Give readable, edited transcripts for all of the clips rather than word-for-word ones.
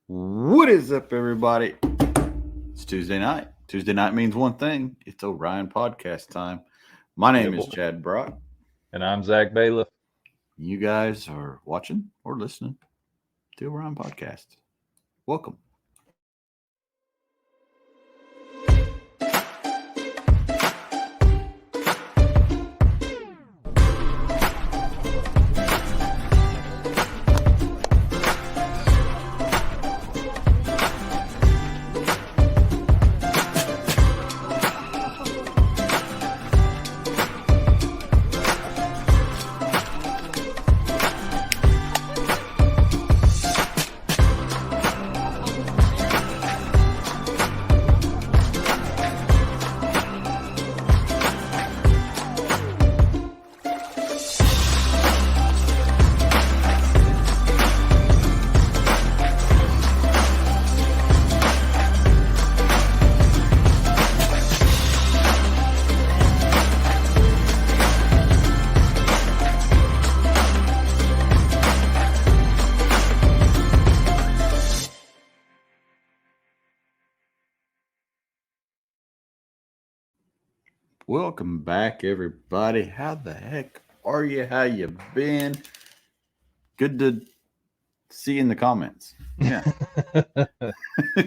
What is up, everybody? It's Tuesday night. Tuesday night means one thing. It's Orion Podcast time. My name is Chad Brock. And I'm Zach Bailiff. You guys are watching or listening to Orion Podcast. Welcome. Welcome back, everybody. How the heck are you? How you been? Good to see you in the comments. Yeah.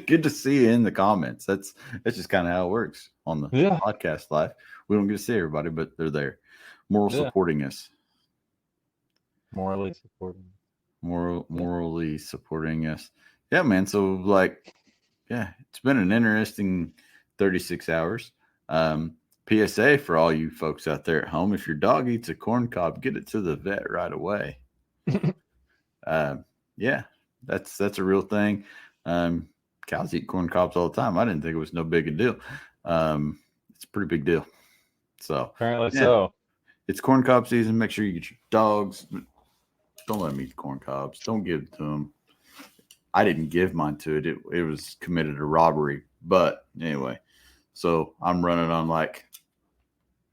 Good to see you in the comments. That's just kind of how it works on the podcast live. We don't get to see everybody, but they're there. Supporting us. Morally supporting us. Yeah, man. So it's been an interesting 36 hours. PSA for all you folks out there at home: if your dog eats a corn cob, get it to the vet right away. Yeah, that's a real thing. Cows eat corn cobs all the time. I didn't think it was no big a deal. It's a pretty big deal. So apparently, so it's corn cob season. Make sure you get your dogs. Don't let them eat corn cobs. Don't give it to them. I didn't give mine to it. It was committed a robbery. But anyway, so I'm running on like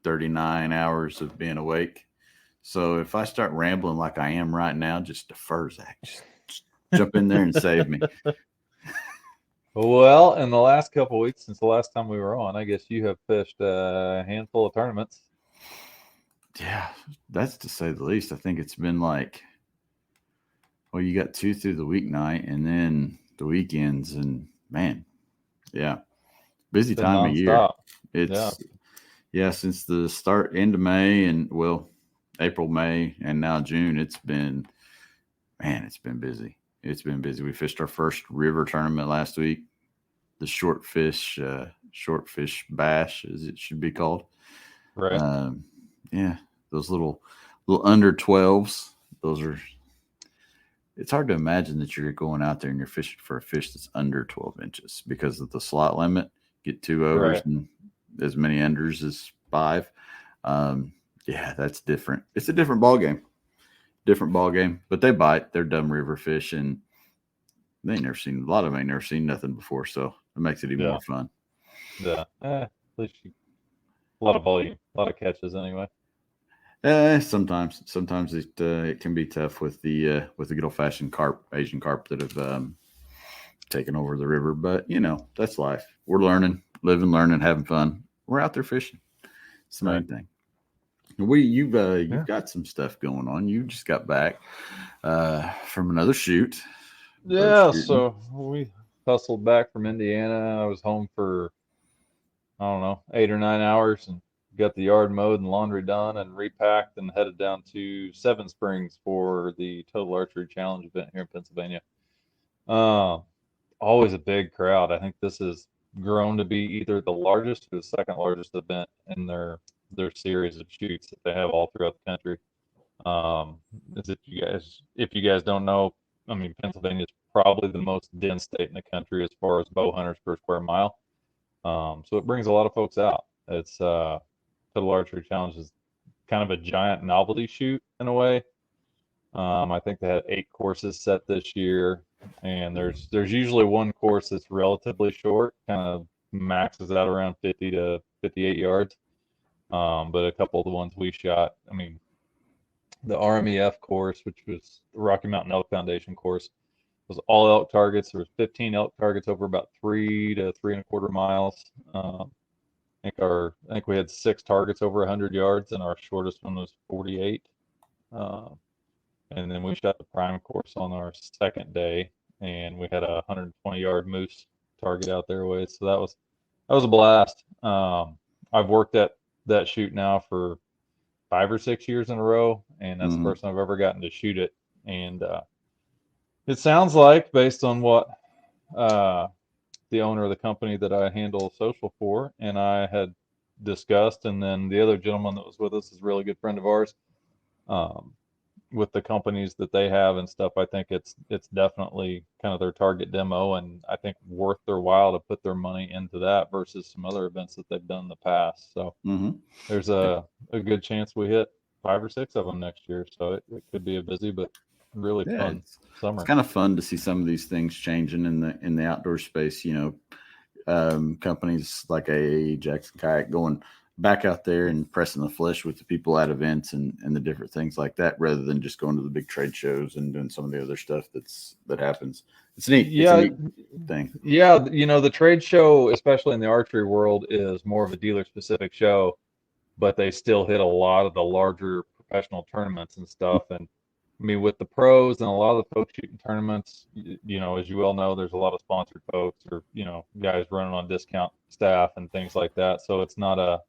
39 hours of being awake. So if I start rambling like I am right now, just defer, Zach. Just jump in there and save me. Well, in the last couple of weeks since the last time we were on, I guess you have fished a handful of tournaments. Yeah, that's to say the least. I think it's been you got 2 through the weeknight and then the weekends, and man, yeah, busy time of year. It's since the end of May and April, May, and now June, it's been busy. It's been busy. We fished our first river tournament last week, the short fish bash, as it should be called. Right. Those little under 12s. It's hard to imagine that you're going out there and you're fishing for a fish that's under 12 inches because of the slot limit. Get 2 overs and as many unders as 5. That's different. It's a different ball game. But they bite. They're dumb river fish, and a lot of them ain't never seen nothing before, so it makes it even more fun. Yeah. At least a lot of volume, a lot of catches anyway. Sometimes it can be tough with the good old fashioned Asian carp that have taken over the river, but that's life. We're learning, living, having fun. We're out there fishing. It's the main thing. You've got some stuff going on. You just got back from another shoot. Yeah, so we hustled back from Indiana. I was home for 8 or 9 hours and got the yard mowed and laundry done and repacked and headed down to Seven Springs for the Total Archery Challenge event here in Pennsylvania. Always a big crowd. I think this has grown to be either the largest or the second largest event in their series of shoots that they have all throughout the country. If you guys don't know, I mean, Pennsylvania is probably the most dense state in the country as far as bow hunters per square mile. So it brings a lot of folks out. It's Total Archery Challenge is kind of a giant novelty shoot in a way. I think they had 8 courses set this year, and there's usually one course that's relatively short, kind of maxes out around 50 to 58 yards. But a couple of the ones we shot, I mean, the RMEF course, which was the Rocky Mountain Elk Foundation course, was all elk targets. There was 15 elk targets over about 3 to 3.25 miles. I think we had 6 targets over 100 yards, and our shortest one was 48. And then we shot the prime course on our second day, and we had a 120-yard moose target out there with. So that was a blast. I've worked at that shoot now for 5 or 6 years in a row, and that's the first time I've ever gotten to shoot it. And it sounds like, based on what the owner of the company that I handle social for and I had discussed, and then the other gentleman that was with us is a really good friend of ours, with the companies that they have and stuff, I think it's definitely kind of their target demo, and I think worth their while to put their money into that versus some other events that they've done in the past. So there's a good chance we hit 5 or 6 of them next year. So it could be a busy but really fun summer. It's kind of fun to see some of these things changing in the outdoor space. Companies like AA, Jackson Kayak going back out there and pressing the flesh with the people at events and the different things like that, rather than just going to the big trade shows and doing some of the other stuff that happens. It's neat. Yeah, it's a neat thing. Yeah, the trade show, especially in the archery world, is more of a dealer specific show, but they still hit a lot of the larger professional tournaments and stuff. And I mean, with the pros and a lot of the folks shooting tournaments, as you well know, there's a lot of sponsored folks or guys running on discount staff and things like that. So it's not a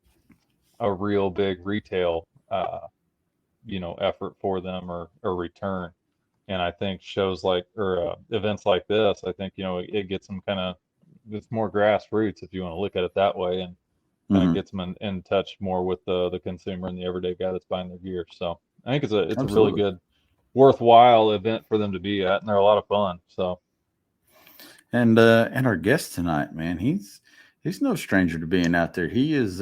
real big retail effort for them or return. And I think shows like or events like this, I think it gets them it's more grassroots, if you want to look at it that way, and kind of gets them in touch more with the consumer and the everyday guy that's buying their gear. So I think it's a really good, worthwhile event for them to be at, and they're a lot of fun. So and our guest tonight, man, he's no stranger to being out there. He is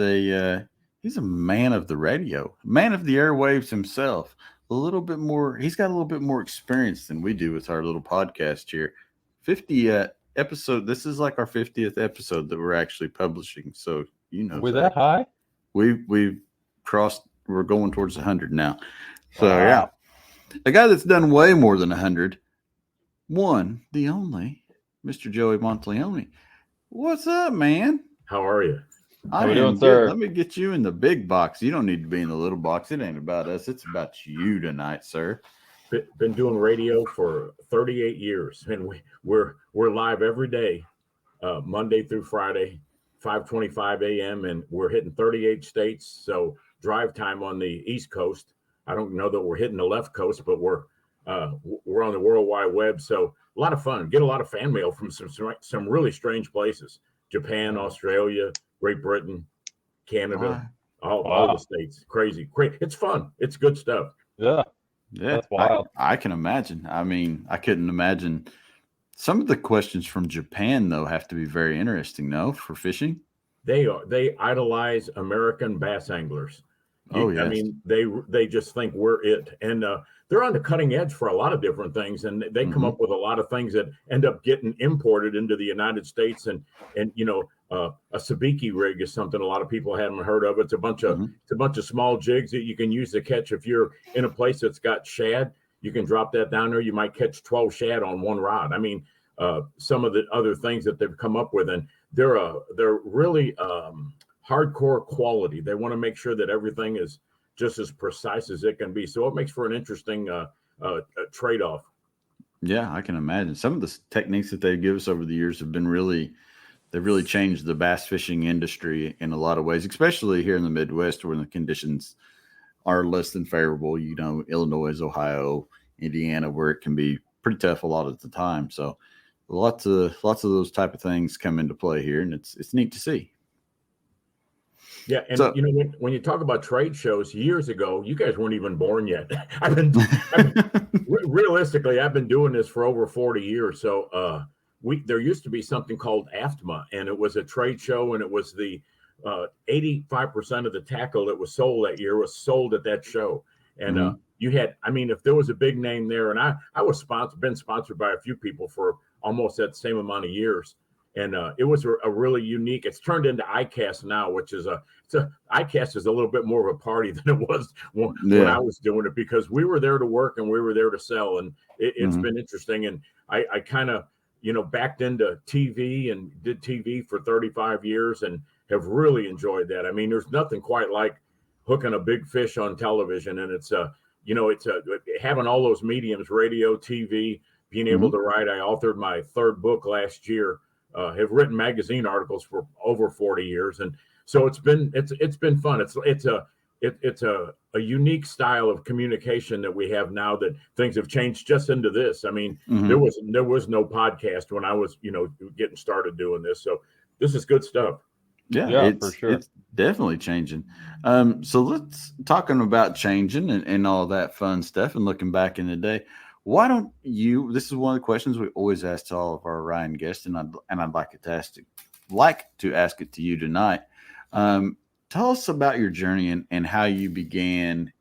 he's a man of the radio, man of the airwaves himself. He's got a little bit more experience than we do with our little podcast here. 50 episode. This is like our 50th episode that we're actually publishing. So, we're that high? We've crossed, we're going towards 100 now. So, yeah. A guy that's done way more than 100. One, the only, Mr. Joey Monteleone. What's up, man? How are you? How we doing, sir? Let me get you in the big box. You don't need to be in the little box. It ain't about us. It's about you tonight, sir. Been doing radio for 38 years, and we're live every day, Monday through Friday, 5:25 a.m., and we're hitting 38 states. So drive time on the East Coast. I don't know that we're hitting the left coast, but we're on the World Wide Web. So a lot of fun. Get a lot of fan mail from some really strange places: Japan, Australia, Great Britain, Canada, all the states. Crazy. It's fun. It's good stuff. Yeah. That's wild. I can imagine. I mean, I couldn't imagine. Some of the questions from Japan, though, have to be very interesting, no, for fishing? They idolize American bass anglers. Yes. I mean, they just think we're it. And they're on the cutting edge for a lot of different things. And they come up with a lot of things that end up getting imported into the United States. And a sabiki rig is something a lot of people haven't heard of. It's a bunch of small jigs that you can use to catch. If you're in a place that's got shad, you can drop that down there. You might catch 12 shad on one rod. I mean, some of the other things that they've come up with, and they're really hardcore quality. They want to make sure that everything is just as precise as it can be. So it makes for an interesting trade-off. Yeah, I can imagine. Some of the techniques that they give us over the years have been they've really changed the bass fishing industry in a lot of ways, especially here in the Midwest where the conditions are less than favorable. Illinois, Ohio, Indiana, where it can be pretty tough a lot of the time. So lots of those type of things come into play here, and it's neat to see. Yeah, and when you talk about trade shows, years ago, you guys weren't even born yet. Realistically, I've been doing this for over 40 years. So there used to be something called AFTMA, and it was a trade show, and it was the 85% of the tackle that was sold that year was sold at that show. And you had, if there was a big name there, and I was been sponsored by a few people for almost that same amount of years. And it was a really unique. It's turned into ICAST now, which is ICAST is a little bit more of a party than it was when I was doing it, because we were there to work and we were there to sell, and it's been interesting. And I kind of backed into TV and did TV for 35 years and have really enjoyed that. I mean, there's nothing quite like hooking a big fish on television, and it's having all those mediums, radio, TV, being able to write. I authored my 3rd book last year. Have written magazine articles for over 40 years, and so it's been fun. It's a unique style of communication that we have now, that things have changed just into this. I mean, there was no podcast when I was getting started doing this, so this is good stuff. Yeah, for sure. It's definitely changing. So let's talking about changing and all that fun stuff and looking back in the day. Why don't you? This is one of the questions we always ask to all of our Orion guests, and I'd like to ask it to you tonight. Tell us about your journey and how you began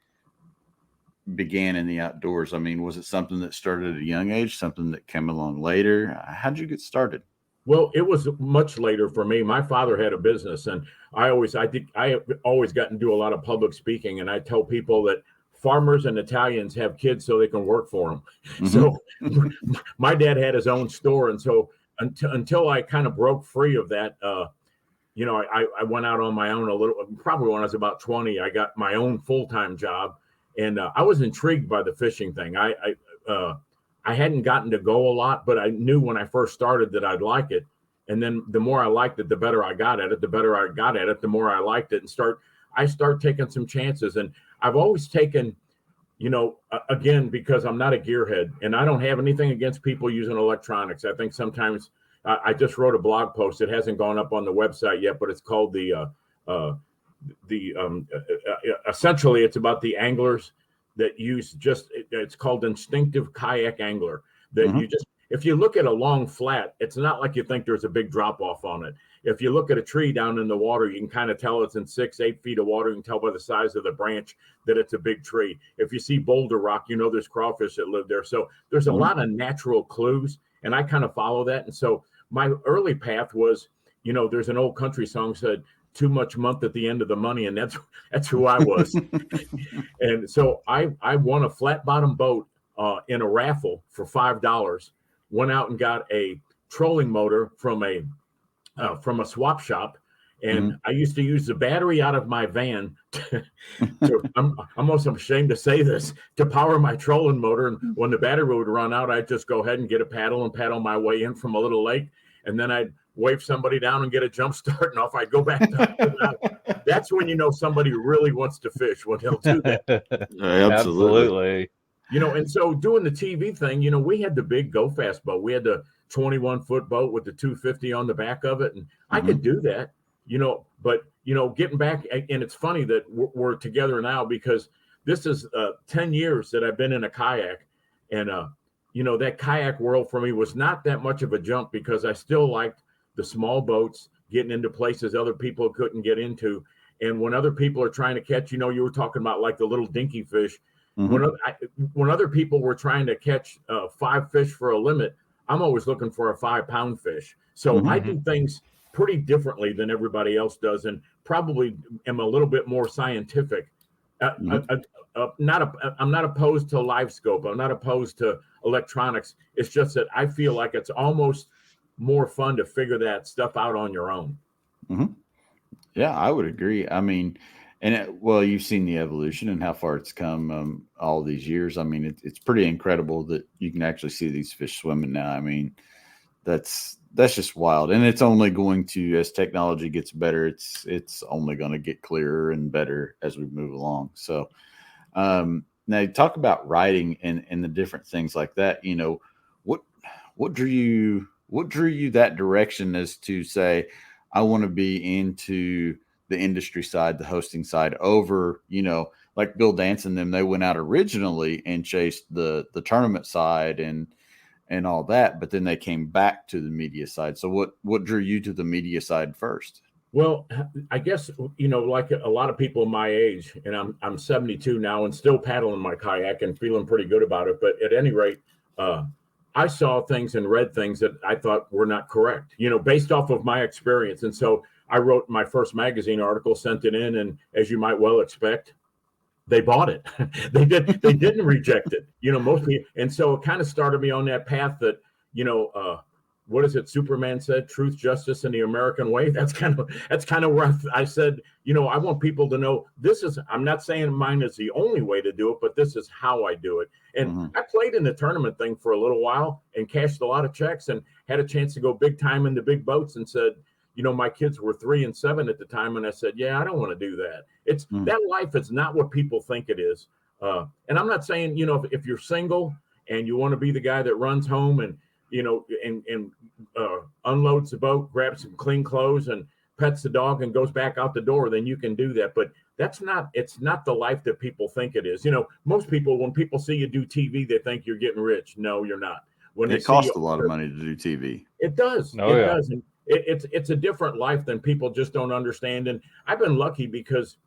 in the outdoors. I mean, was it something that started at a young age, something that came along later? How'd you get started? Well, it was much later for me. My father had a business, and I have always gotten to do a lot of public speaking, and I tell people that farmers and Italians have kids so they can work for them. So my dad had his own store. And so until I kind of broke free of that, I went out on my own a little, probably when I was about 20, I got my own full-time job, and I was intrigued by the fishing thing. I hadn't gotten to go a lot, but I knew when I first started that I'd like it. And then the more I liked it, the better I got at it, the more I liked it, and I start taking some chances. And I've always taken, again, because I'm not a gearhead, and I don't have anything against people using electronics. I think sometimes I just wrote a blog post. It hasn't gone up on the website yet, but it's called essentially it's about the anglers that use it's called instinctive kayak angler, that you just, if you look at a long flat, it's not like you think there's a big drop off on it. If you look at a tree down in the water, you can kind of tell it's in 6-8 feet of water. You can tell by the size of the branch that it's a big tree. If you see boulder rock, there's crawfish that live there. So there's a lot of natural clues, and I kind of follow that. And so my early path was, there's an old country song said, "Too much month at the end of the money," and that's who I was. And so I won a flat bottom boat in a raffle for $5. Went out and got a trolling motor from a swap shop, and I used to use the battery out of my van I'm almost ashamed to say this, to power my trolling motor. And when the battery would run out, I'd just go ahead and get a paddle and paddle my way in from a little lake, and then I'd wave somebody down and get a jump start, and off I'd go back down. That's when somebody really wants to fish, when they'll do that. Absolutely. And so doing the TV thing, we had the big Go Fast boat. We had the 21-foot boat with the 250 on the back of it, and I could do that, but getting back, and it's funny that we're together now, because this is 10 years that I've been in a kayak, and that kayak world for me was not that much of a jump, because I still liked the small boats, getting into places other people couldn't get into. And when other people are trying to catch, you were talking about like the little dinky fish. When other people were trying to catch 5 fish for a limit, I'm always looking for a 5-pound fish. So I do things pretty differently than everybody else does, and probably am a little bit more scientific. I'm not opposed to live scope. I'm not opposed to electronics. It's just that I feel like it's almost more fun to figure that stuff out on your own. Yeah, I would agree. I mean, you've seen the evolution and how far it's come all these years. I mean, it's pretty incredible that you can actually see these fish swimming now. I mean, that's just wild, and it's only going to, as technology gets better, it's only going to get clearer and better as we move along. So now you talk about writing and the different things like that. What drew you that direction as to say, I want to be into the industry side, the hosting side, over, like Bill Dance and them, they went out originally and chased the tournament side and all that, but then they came back to the media side. So what drew you to the media side first? Well, I guess, like a lot of people my age, and I'm 72 now and still paddling my kayak and feeling pretty good about it. But at any rate, I saw things and read things that I thought were not correct, based off of my experience. And so I wrote my first magazine article, sent it in, and as you might well expect, they bought it. They didn't reject it, most people. And so it kind of started me on that path that, what is it? Superman said, truth, justice, and the American way. That's kind of where I said, I want people to know I'm not saying mine is the only way to do it, but this is how I do it. And I played in the tournament thing for a little while and cashed a lot of checks and had a chance to go big time in the big boats, and said, my kids were 3 and 7 at the time. And I said, yeah, I don't want to do that. It's that life is not what people think it is. And I'm not saying, if you're single and you want to be the guy that runs home and, unloads the boat, grabs some clean clothes and pets the dog and goes back out the door, then you can do that. But it's not the life that people think it is. Most people, when people see you do TV, they think you're getting rich. No, you're not. When it costs a lot of money to do TV. It does. It does. And it's a different life than people just don't understand. And I've been lucky because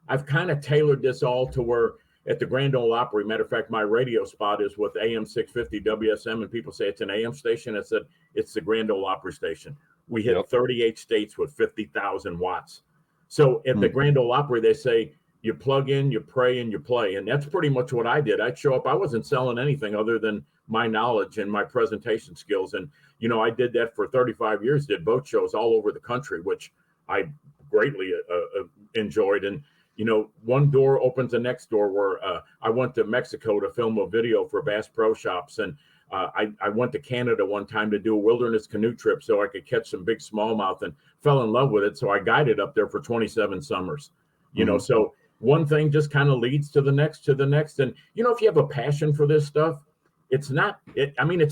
I've kind of tailored this all to where at the Grand Ole Opry, matter of fact, my radio spot is with AM 650 WSM, and people say it's an AM station. I said it's the Grand Ole Opry station. We hit 38 states with 50,000 watts. So at the Grand Ole Opry, they say you plug in, you pray, and you play. And that's pretty much what I did. I'd show up. I wasn't selling anything other than my knowledge and my presentation skills. And, I did that for 35 years, did boat shows all over the country, which I greatly enjoyed. And, one door opens the next door, where I went to Mexico to film a video for Bass Pro Shops. And I went to Canada one time to do a wilderness canoe trip so I could catch some big smallmouth, and fell in love with it. So I guided up there for 27 summers, so one thing just kind of leads to the next. And, if you have a passion for this stuff, it's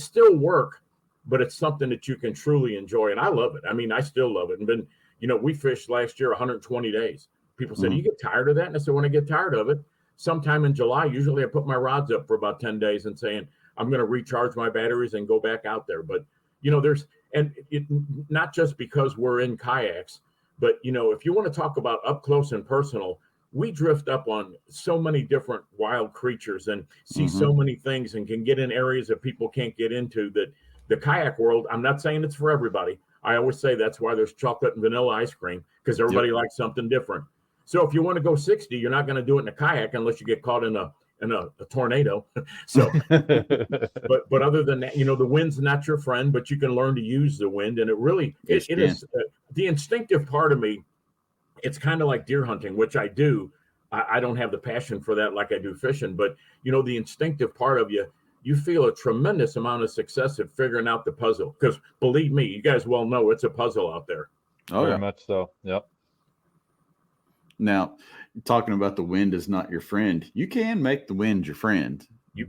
still work, but it's something that you can truly enjoy. And I love it. I still love it. And we fished last year 120 days. People said, you get tired of that? And I said, when I get tired of it, sometime in July, usually I put my rods up for about 10 days and saying, I'm going to recharge my batteries and go back out there. But, not just because we're in kayaks, but, if you want to talk about up close and personal, we drift up on so many different wild creatures and see so many things and can get in areas that people can't get into. That the kayak world, I'm not saying it's for everybody. I always say that's why there's chocolate and vanilla ice cream, because everybody likes something different. So if you want to go 60, you're not going to do it in a kayak unless you get caught in a tornado. So, but other than that, the wind's not your friend, but you can learn to use the wind. And it is the instinctive part of me. It's kind of like deer hunting, which I do. I don't have the passion for that like I do fishing, but the instinctive part of you feel a tremendous amount of success at figuring out the puzzle. Because believe me, you guys well know it's a puzzle out there. Oh, very much so. Yep. Now, talking about the wind is not your friend. You can make the wind your friend, you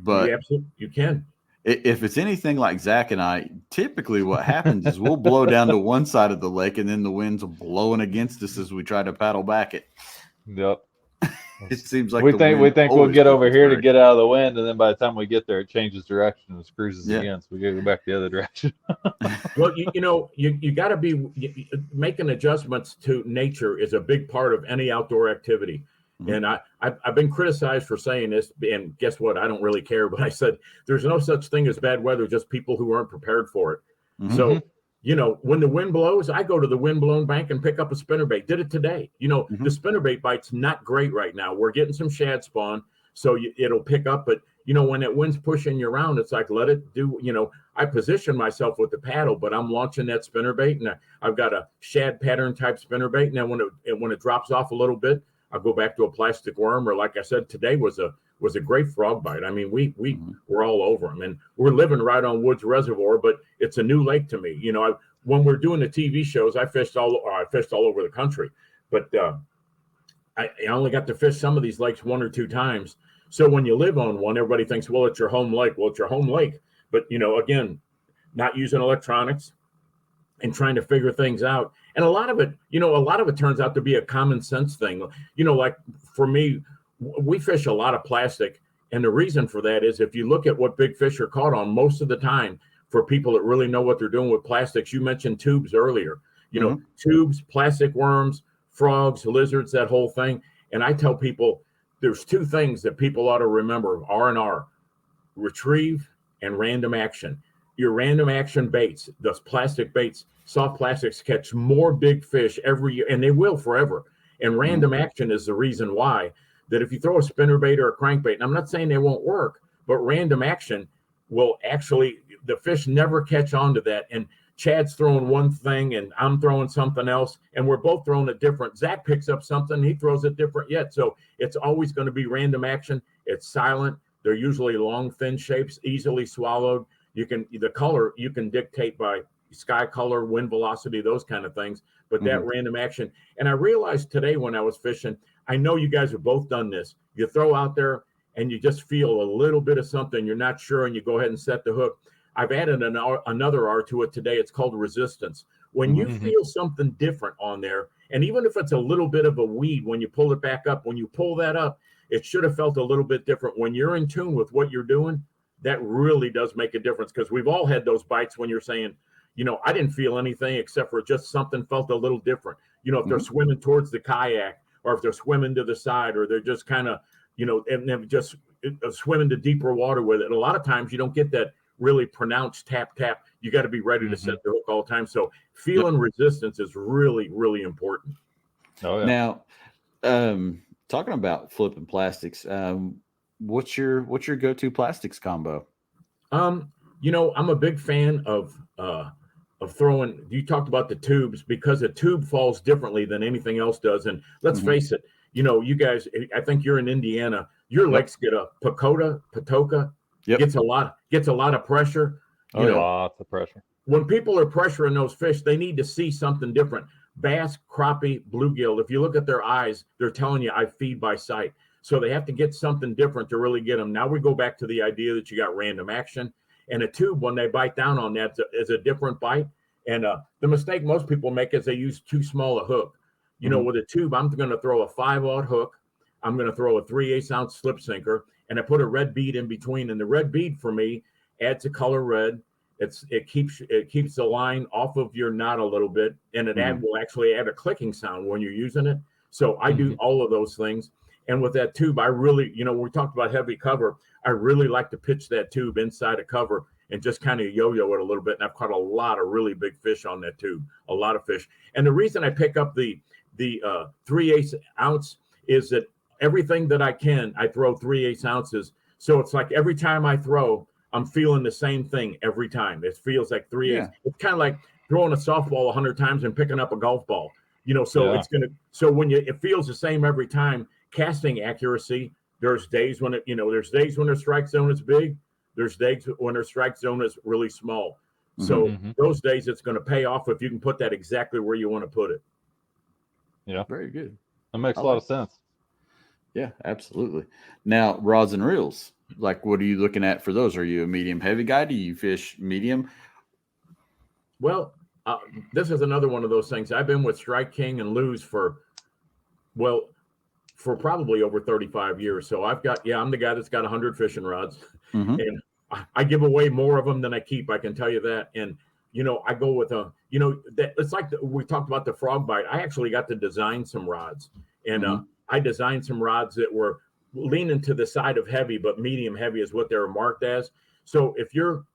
can. If it's anything like Zach and I, typically what happens is we'll blow down to one side of the lake, and then the wind's blowing against us as we try to paddle back it. Yep. It seems like we think we'll get over here to get out of the wind, and then by the time we get there, it changes direction and cruises again. So we got to go back the other direction. Well, you got to be making adjustments to nature is a big part of any outdoor activity. And I've been criticized for saying this, and guess what? I don't really care. But I said there's no such thing as bad weather, just people who aren't prepared for it. So when the wind blows, I go to the wind-blown bank and pick up a spinnerbait. Did it today. The spinnerbait bite's not great right now. We're getting some shad spawn, so it'll pick up. But, when that wind's pushing you around, it's like, let it do, I position myself with the paddle, but I'm launching that spinnerbait, and I've got a shad pattern type spinnerbait. And then when it drops off a little bit, I'll go back to a plastic worm, or like I said, today was a great frog bite. We're all over them, and we're living right on Woods Reservoir, but it's a new lake to me. When we're doing the TV shows, I fished all over the country, but I only got to fish some of these lakes 1 or 2 times. So when you live on one, everybody thinks, well, it's your home lake. Well, it's your home lake, but again, not using electronics and trying to figure things out. And a lot of it turns out to be a common sense thing. Like for me, we fish a lot of plastic. And the reason for that is if you look at what big fish are caught on most of the time, for people that really know what they're doing with plastics, you mentioned tubes earlier, tubes, plastic worms, frogs, lizards, that whole thing. And I tell people there's 2 things that people ought to remember, R&R, retrieve and random action. Your random action baits, those plastic baits, soft plastics catch more big fish every year, and they will forever. And random action is the reason why, that if you throw a spinnerbait or a crankbait, and I'm not saying they won't work, but random action will actually, the fish never catch on to that. And Chad's throwing one thing and I'm throwing something else, and we're both throwing it different. Zach picks up something, he throws it different yet. So it's always going to be random action. It's silent. They're usually long, thin shapes, easily swallowed. The color you can dictate by sky color, wind velocity, those kind of things. But that random action. And I realized today when I was fishing, I know you guys have both done this. You throw out there and you just feel a little bit of something. You're not sure, and you go ahead and set the hook. I've added another R to it today. It's called resistance. When you feel something different on there, and even if it's a little bit of a weed, when you pull it back up, when you pull that up, it should have felt a little bit different. When you're in tune with what you're doing, that really does make a difference, because we've all had those bites when you're saying, I didn't feel anything except for just something felt a little different. If they're swimming towards the kayak, or if they're swimming to the side, or they're just kind of, and then just swimming to deeper water with it. And a lot of times you don't get that really pronounced tap. You got to be ready to set the hook all the time. So feeling resistance is really, really important. Oh, yeah. Now, talking about flipping plastics, what's your go-to plastics combo? I'm a big fan of throwing. You talked about the tubes, because a tube falls differently than anything else does. And let's face it, you guys, I think you're in Indiana, your lakes get a Patoka, gets a lot of pressure. Lots of pressure. When people are pressuring those fish, they need to see something different. Bass, crappie, bluegill, if you look at their eyes, they're telling you, I feed by sight. So they have to get something different to really get them. Now we go back to the idea that you got random action. And a tube, when they bite down on that, is a different bite. And the mistake most people make is they use too small a hook. With a tube, I'm going to throw a 5/0 hook. I'm going to throw a 3/8 ounce slip sinker, and I put a red bead in between. And the red bead for me adds a color red. It keeps the line off of your knot a little bit, and it will actually add a clicking sound when you're using it. So I do all of those things. And with that tube, I really, we talked about heavy cover. I really like to pitch that tube inside a cover and just kind of yo-yo it a little bit. And I've caught a lot of really big fish on that tube, a lot of fish. And the reason I pick up the 3/8 ounce is that everything that I throw 3/8 ounces. So it's like every time I throw, I'm feeling the same thing every time. It feels like 3/8. Yeah. It's kind of like throwing a softball 100 times and picking up a golf ball. It's when it feels the same every time. Casting accuracy, there's days when there's days when their strike zone is big. There's days when their strike zone is really small. So those days it's going to pay off if you can put that exactly where you want to put it. Yeah. Very good. That makes a lot of sense. Yeah, absolutely. Now, rods and reels, what are you looking at for those? Are you a medium heavy guy? Do you fish medium? Well, this is another one of those things. I've been with KastKing and Lou's for probably over 35 years. So I'm the guy that's got 100 fishing rods, and I give away more of them than I keep. I can tell you that. And, I go with it's like we talked about the frog bite. I actually got to design some rods, and I designed some rods that were leaning to the side of heavy, but medium heavy is what they're marked as. So if you're,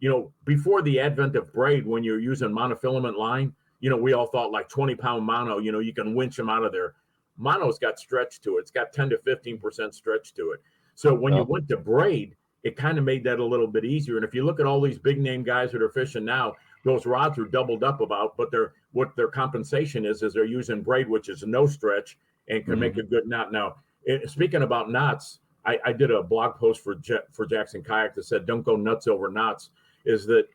before the advent of braid, when you're using monofilament line, we all thought like 20-pound mono, you can winch them out of there. Mono's got stretch to it. It's got 10 to 15% stretch to it. So when you went to braid, it kind of made that a little bit easier. And if you look at all these big name guys that are fishing now, those rods are doubled up but what their compensation is they're using braid, which is no stretch and can make a good knot. Now, speaking about knots, I did a blog post for Jackson Kayak that said, don't go nuts over knots, is that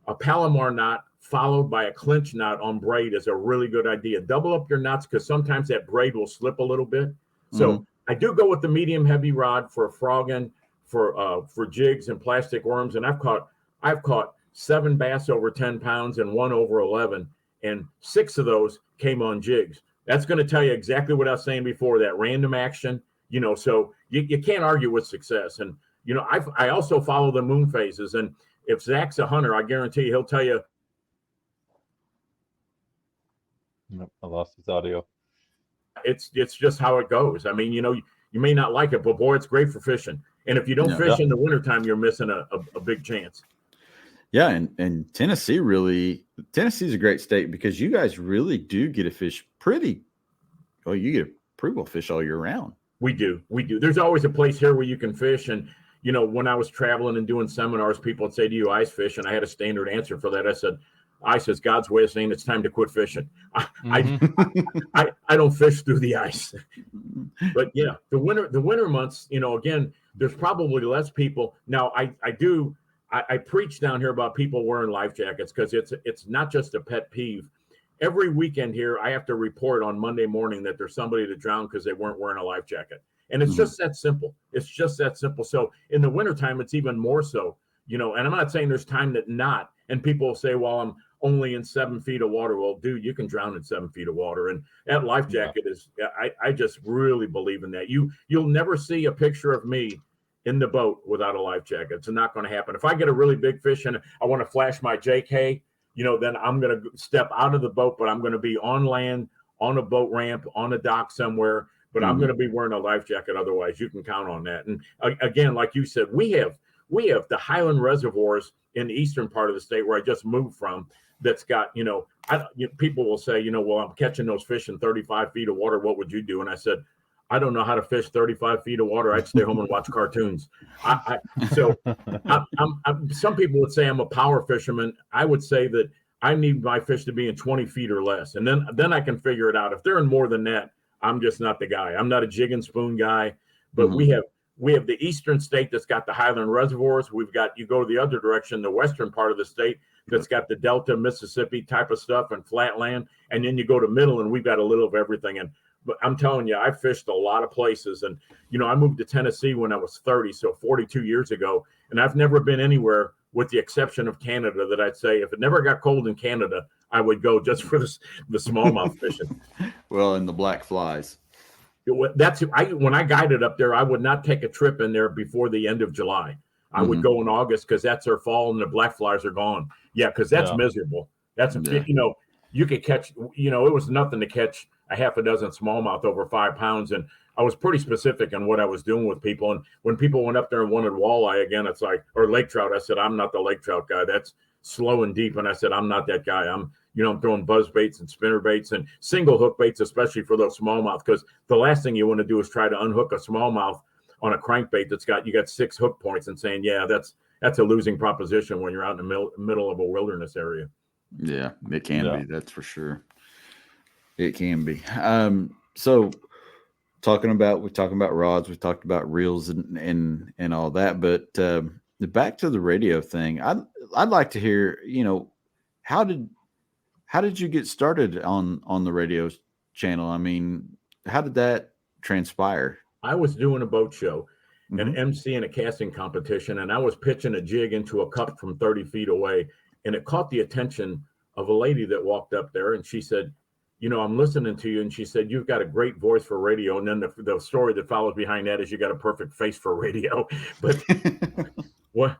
a Palomar knot followed by a clinch knot on braid is a really good idea. Double up your knots, because sometimes that braid will slip a little bit. So I do go with the medium heavy rod for frogging, for jigs and plastic worms. And I've caught 7 bass over 10 pounds and 1 over 11. And 6 of those came on jigs. That's going to tell you exactly what I was saying before, that random action, so you can't argue with success. And, I also follow the moon phases. And if Zach's a hunter, I guarantee he'll tell you. Nope, I lost his audio. It's just how it goes. I mean, you may not like it, but boy, it's great for fishing. And if you don't fish in the wintertime, you're missing a big chance. Yeah, and Tennessee's a great state because you guys really do get to fish you get a pretty well fish all year round. We do. There's always a place here where you can fish. And, when I was traveling and doing seminars, people would say, do you ice fish? And I had a standard answer for that. I said, ice is God's way of saying it's time to quit fishing. I don't fish through the ice. But yeah, the winter months, again, there's probably less people. Now I preach down here about people wearing life jackets because it's not just a pet peeve. Every weekend here, I have to report on Monday morning that there's somebody that drowned because they weren't wearing a life jacket. And it's just that simple. It's just that simple. So in the wintertime, it's even more so, and I'm not saying there's time that not. And people will say, well, I'm only in 7 feet of water. Well, dude, you can drown in 7 feet of water. And that life jacket is, I just really believe in that. You'll never see a picture of me in the boat without a life jacket. It's not going to happen. If I get a really big fish and I want to flash my JK, then I'm going to step out of the boat, but I'm going to be on land, on a boat ramp, on a dock somewhere, but I'm going to be wearing a life jacket. Otherwise, you can count on that. And again, like you said, we have the Highland reservoirs in the eastern part of the state where I just moved from. That's got, people will say, well, I'm catching those fish in 35 feet of water. What would you do? And I said, I don't know how to fish 35 feet of water. I'd stay home and watch cartoons. Some people would say I'm a power fisherman. I would say that I need my fish to be in 20 feet or less. And then I can figure it out. If they're in more than that, I'm just not the guy. I'm not a jig and spoon guy, but we have the eastern state that's got the Highland reservoirs. We've got, you go to the other direction, the western part of the state that's got the Delta, Mississippi type of stuff and flat land. And then you go to middle and we've got a little of everything. And but I'm telling you, I fished a lot of places. And, I moved to Tennessee when I was 30, so 42 years ago. And I've never been anywhere with the exception of Canada that I'd say if it never got cold in Canada, I would go just for the smallmouth fishing. Well, and the black flies. When I guided up there, I would not take a trip in there before the end of July. I would go in August because that's their fall and the black flies are gone. Yeah, because that's miserable. That's, you could catch, it was nothing to catch a half a dozen smallmouth over 5 pounds. And I was pretty specific on what I was doing with people. And when people went up there and wanted walleye again, it's like, or lake trout, I said, I'm not the lake trout guy. That's slow and deep. And I said, I'm not that guy. I'm throwing buzz baits and spinner baits and single hook baits, especially for those smallmouth, because the last thing you want to do is try to unhook a smallmouth on a crankbait you got 6 hook points and saying, yeah, that's a losing proposition when you're out in the middle of a wilderness area. Yeah, it can be. That's for sure. It can be. So we're talking about rods, we talked about reels and all that, but back to the radio thing. I'd like to hear, how did you get started on the radio channel? I mean, how did that transpire? I was doing a boat show and emceeing a casting competition, and I was pitching a jig into a cup from 30 feet away, and it caught the attention of a lady that walked up there, and she said, I'm listening to you. And she said, you've got a great voice for radio. And then the story that follows behind that is you got a perfect face for radio. But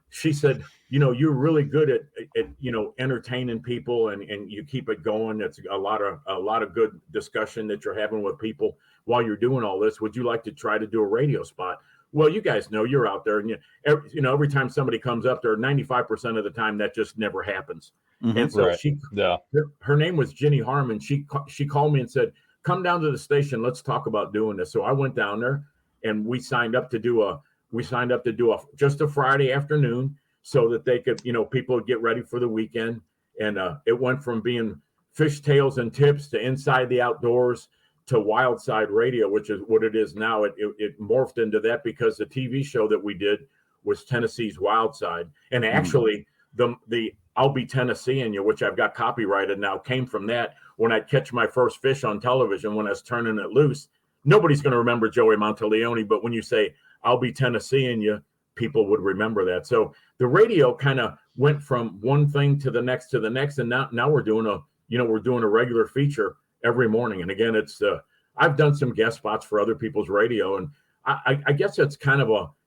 she said, you're really good at entertaining people and you keep it going. It's a lot of good discussion that you're having with people while you're doing all this. Would you like to try to do a radio spot? Well, you guys know you're out there, and every time somebody comes up there, 95% of the time that just never happens. And so her name was Jenny Harmon. She called me and said, come down to the station. Let's talk about doing this. So I went down there and we signed up to do just a Friday afternoon so that they could, people would get ready for the weekend. And it went from being fish tales and tips to inside the outdoors to Wild Side Radio, which is what it is now. It morphed into that because the TV show that we did was Tennessee's Wild Side. And actually the I'll Be Tennesseeing You, which I've got copyrighted now, came from that. When I'd catch my first fish on television, when I was turning it loose, nobody's going to remember Joey Monteleone, but when you say I'll Be Tennesseeing You, people would remember that. So the radio kind of went from one thing to the next, and now we're doing a regular feature every morning. And again, it's I've done some guest spots for other people's radio, and I guess it's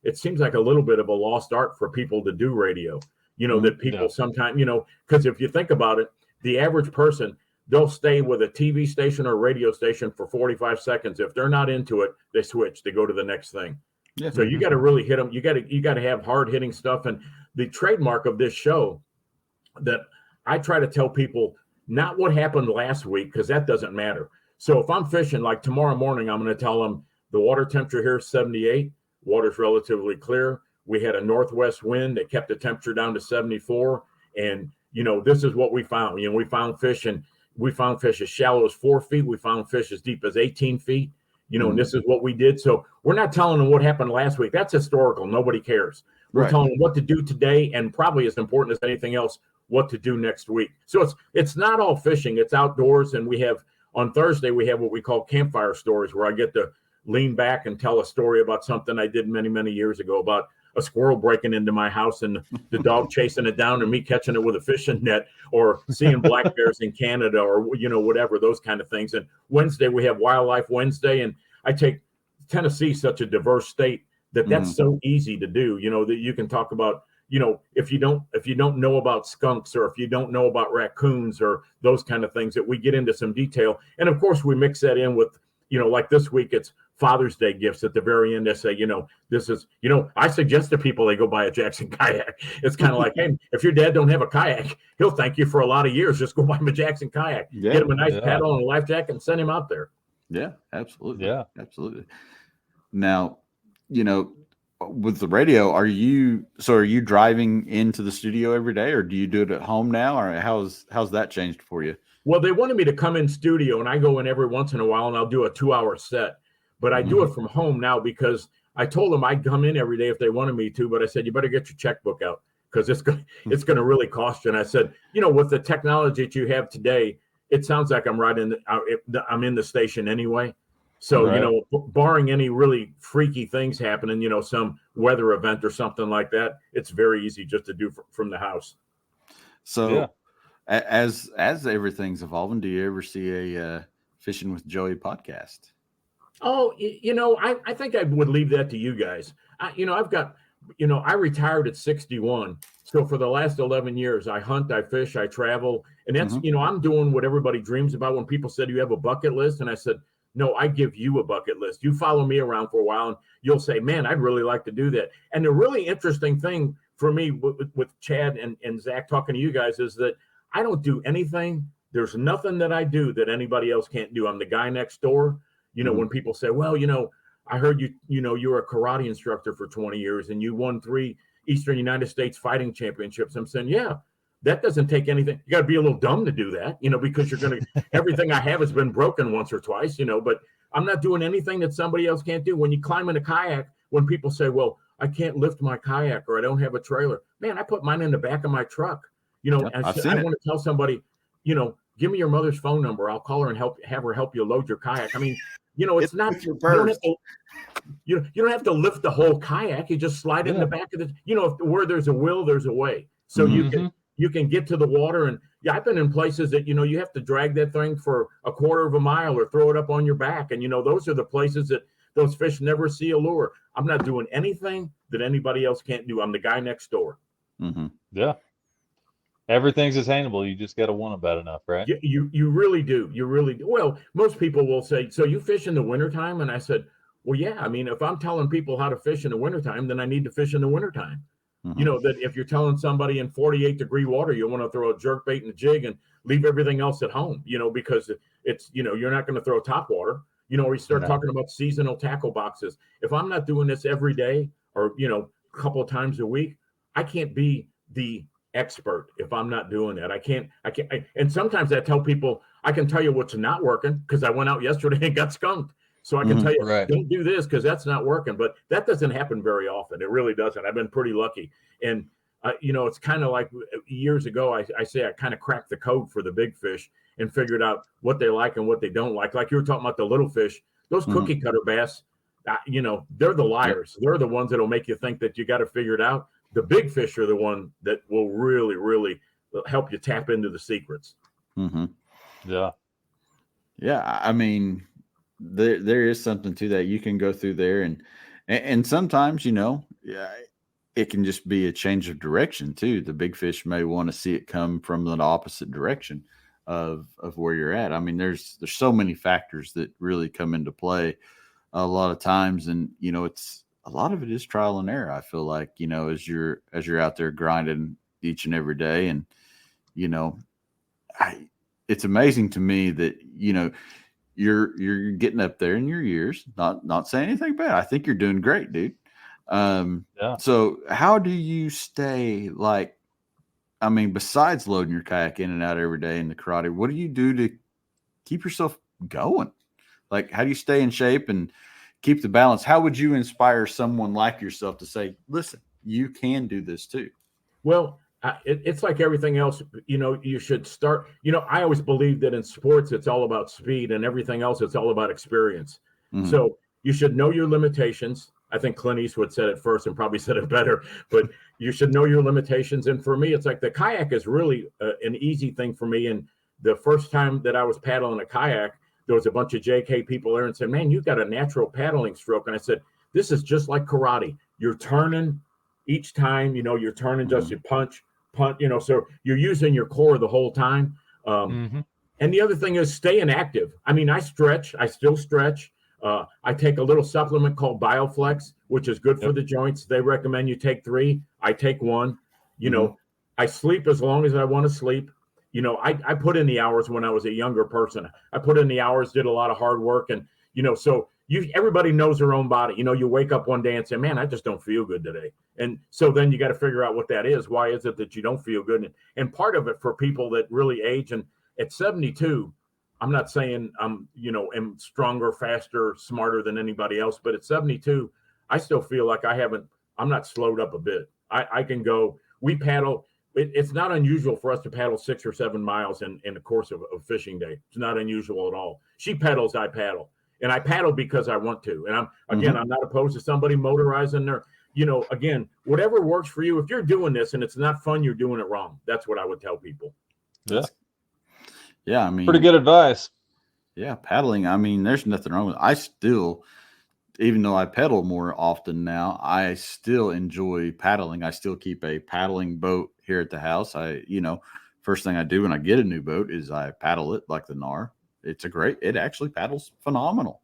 it seems like a little bit of a lost art for people to do radio. That people sometimes, because if you think about it, the average person, they'll stay with a TV station or radio station for 45 seconds. If they're not into it, they switch, they go to the next thing. So you got to really hit them. You got to have hard hitting stuff. And the trademark of this show that I try to tell people not what happened last week, because that doesn't matter. So if I'm fishing, like tomorrow morning, I'm going to tell them the water temperature here is 78. Water's relatively clear. We had a northwest wind that kept the temperature down to 74. And, this is what we found. We found fish as shallow as 4 feet. We found fish as deep as 18 feet. And this is what we did. So we're not telling them what happened last week. That's historical. Nobody cares. We're telling them what to do today, and probably as important as anything else, what to do next week. So it's not all fishing. It's outdoors. And on Thursday, we have what we call campfire stories, where I get to lean back and tell a story about something I did many, many years ago, about a squirrel breaking into my house and the dog chasing it down and me catching it with a fishing net, or seeing black bears in Canada, or, whatever, those kind of things. And Wednesday, we have Wildlife Wednesday. And I take Tennessee, such a diverse state, that's so easy to do, that you can talk about, if you don't know about skunks, or if you don't know about raccoons, or those kind of things, that we get into some detail. And of course, we mix that in with, like this week, it's Father's Day gifts. At the very end, they say, this is, I suggest to people they go buy a Jackson kayak. It's kind of like, hey, if your dad don't have a kayak, he'll thank you for a lot of years. Just go buy him a Jackson kayak, get him a nice paddle and a life jacket, and send him out there. Yeah, absolutely. Yeah, absolutely. Now, with the radio, are you driving into the studio every day, or do you do it at home now, or how's that changed for you? Well, they wanted me to come in studio, and I go in every once in a while, and I'll do a 2-hour set. But I do it from home now, because I told them I'd come in every day if they wanted me to. But I said, you better get your checkbook out, because it's going to really cost you. And I said, with the technology that you have today, it sounds like I'm I'm in the station anyway. So, barring any really freaky things happening, some weather event or something like that, it's very easy just to do from the house. So as everything's evolving, do you ever see a Fishing with Joey podcast? Oh, I think I would leave that to you guys. I've got, I retired at 61. So for the last 11 years, I hunt, I fish, I travel. And that's, I'm doing what everybody dreams about. When people said, you have a bucket list? And I said, no, I give you a bucket list. You follow me around for a while and you'll say, man, I'd really like to do that. And the really interesting thing for me with Chad and Zach talking to you guys is that I don't do anything. There's nothing that I do that anybody else can't do. I'm the guy next door. When people say, well, I heard you were a karate instructor for 20 years and you won 3 Eastern United States fighting championships. I'm saying, yeah, that doesn't take anything. You got to be a little dumb to do that, because you're going to, everything I have has been broken once or twice, but I'm not doing anything that somebody else can't do. When you climb in a kayak, when people say, well, I can't lift my kayak or I don't have a trailer, man, I put mine in the back of my truck, and I want to tell somebody, give me your mother's phone number. I'll call her and have her help you load your kayak. I mean, it's not your purse. You don't have to lift the whole kayak. You just slide it in the back of the, where there's a will, there's a way. So you can get to the water. And I've been in places that, you have to drag that thing for a quarter of a mile or throw it up on your back. And, those are the places that those fish never see a lure. I'm not doing anything that anybody else can't do. I'm the guy next door. Yeah. Everything's attainable. You just got to want it bad enough, right? You really do. You really do. Well, most people will say, so you fish in the wintertime? And I said, well, yeah. I mean, if I'm telling people how to fish in the wintertime, then I need to fish in the wintertime. That if you're telling somebody in 48-degree water, you want to throw a jerk bait and a jig and leave everything else at home, because it's, you're not going to throw top water. We start talking about seasonal tackle boxes. If I'm not doing this every day or, a couple of times a week, I can't be the expert if I'm not doing that. I can't. And sometimes I tell people, I can tell you what's not working because I went out yesterday and got skunked. So I can tell you, don't do this because that's not working. But that doesn't happen very often. It really doesn't. I've been pretty lucky. And, it's kind of like years ago, I say I kind of cracked the code for the big fish and figured out what they like and what they don't like. Like you were talking about the little fish, those cookie cutter bass, they're the liars. They're the ones that'll make you think that you got to figure it out. The big fish are the one that will really, really help you tap into the secrets. Yeah. Yeah. I mean, there is something to that. You can go through there and sometimes, it can just be a change of direction too. The big fish may want to see it come from the opposite direction of where you're at. I mean, there's so many factors that really come into play a lot of times. And, it's a lot of it is trial and error. I feel like, as you're out there grinding each and every day and, you know, it's amazing to me that, you know, you're getting up there in your years, not saying anything bad. I think you're doing great, dude. So how do you stay like, I mean, besides loading your kayak in and out every day in the karate, what do you do to keep yourself going? Like, how do you stay in shape and keep the balance? How would you inspire someone like yourself to say, listen, you can do this too? Well, it's like everything else. You know, you should start. You know, I always believe that in sports, it's all about speed, and everything else, it's all about experience. Mm-hmm. So you should know your limitations. I think Clint Eastwood said it first and probably said it better, but you should know your limitations. And for me, it's like the kayak is really an easy thing for me. And the first time that I was paddling a kayak, there was a bunch of JK people there and said, man, you've got a natural paddling stroke. And I said, this is just like karate. You're turning each time, you know, you're turning just you punch, you know, so you're using your core the whole time. And the other thing is staying active. I mean, I still stretch. I take a little supplement called BioFlex, which is good for the joints. They recommend you take 3. I take 1. You know, I sleep as long as I want to sleep. You know, I put in the hours when I was a younger person. I put in the hours, did a lot of hard work. And, you know, so everybody knows their own body. You know, you wake up one day and say, man, I just don't feel good today. And so then you got to figure out what that is. Why is it that you don't feel good? And part of it for people that really age, and at 72, I'm not saying I'm, you know, am stronger, faster, smarter than anybody else, but at 72, I still feel like I'm not slowed up a bit. I can go, we paddle. It's not unusual for us to paddle 6 or 7 miles in the course of a fishing day. It's not unusual at all. She paddles, I paddle. And I paddle because I want to. And I'm not opposed to somebody motorizing their, you know, again, whatever works for you. If you're doing this and it's not fun, you're doing it wrong. That's what I would tell people. Yeah, I mean, pretty good advice. Yeah, paddling. I mean, there's nothing wrong with it. I still, even though I pedal more often now, I still enjoy paddling. I still keep a paddling boat here at the house. First thing I do when I get a new boat is I paddle it like the Nar. It actually paddles phenomenal.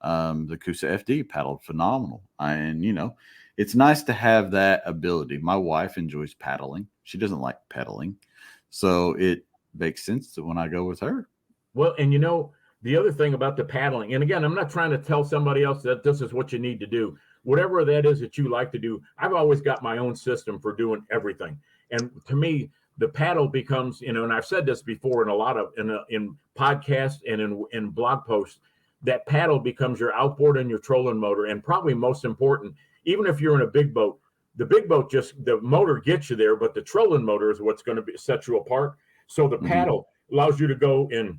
The Kusa FD paddled phenomenal. And, you know, it's nice to have that ability. My wife enjoys paddling. She doesn't like pedaling. So it makes sense to when I go with her. Well, and you know, the other thing about the paddling, and again, I'm not trying to tell somebody else that this is what you need to do. Whatever that is that you like to do, I've always got my own system for doing everything. And to me, the paddle becomes, you know, and I've said this before in a lot of in podcasts and in blog posts, that paddle becomes your outboard and your trolling motor. And probably most important, even if you're in a big boat, the big boat the motor gets you there, but the trolling motor is what's going to set you apart. So the paddle allows you to go in.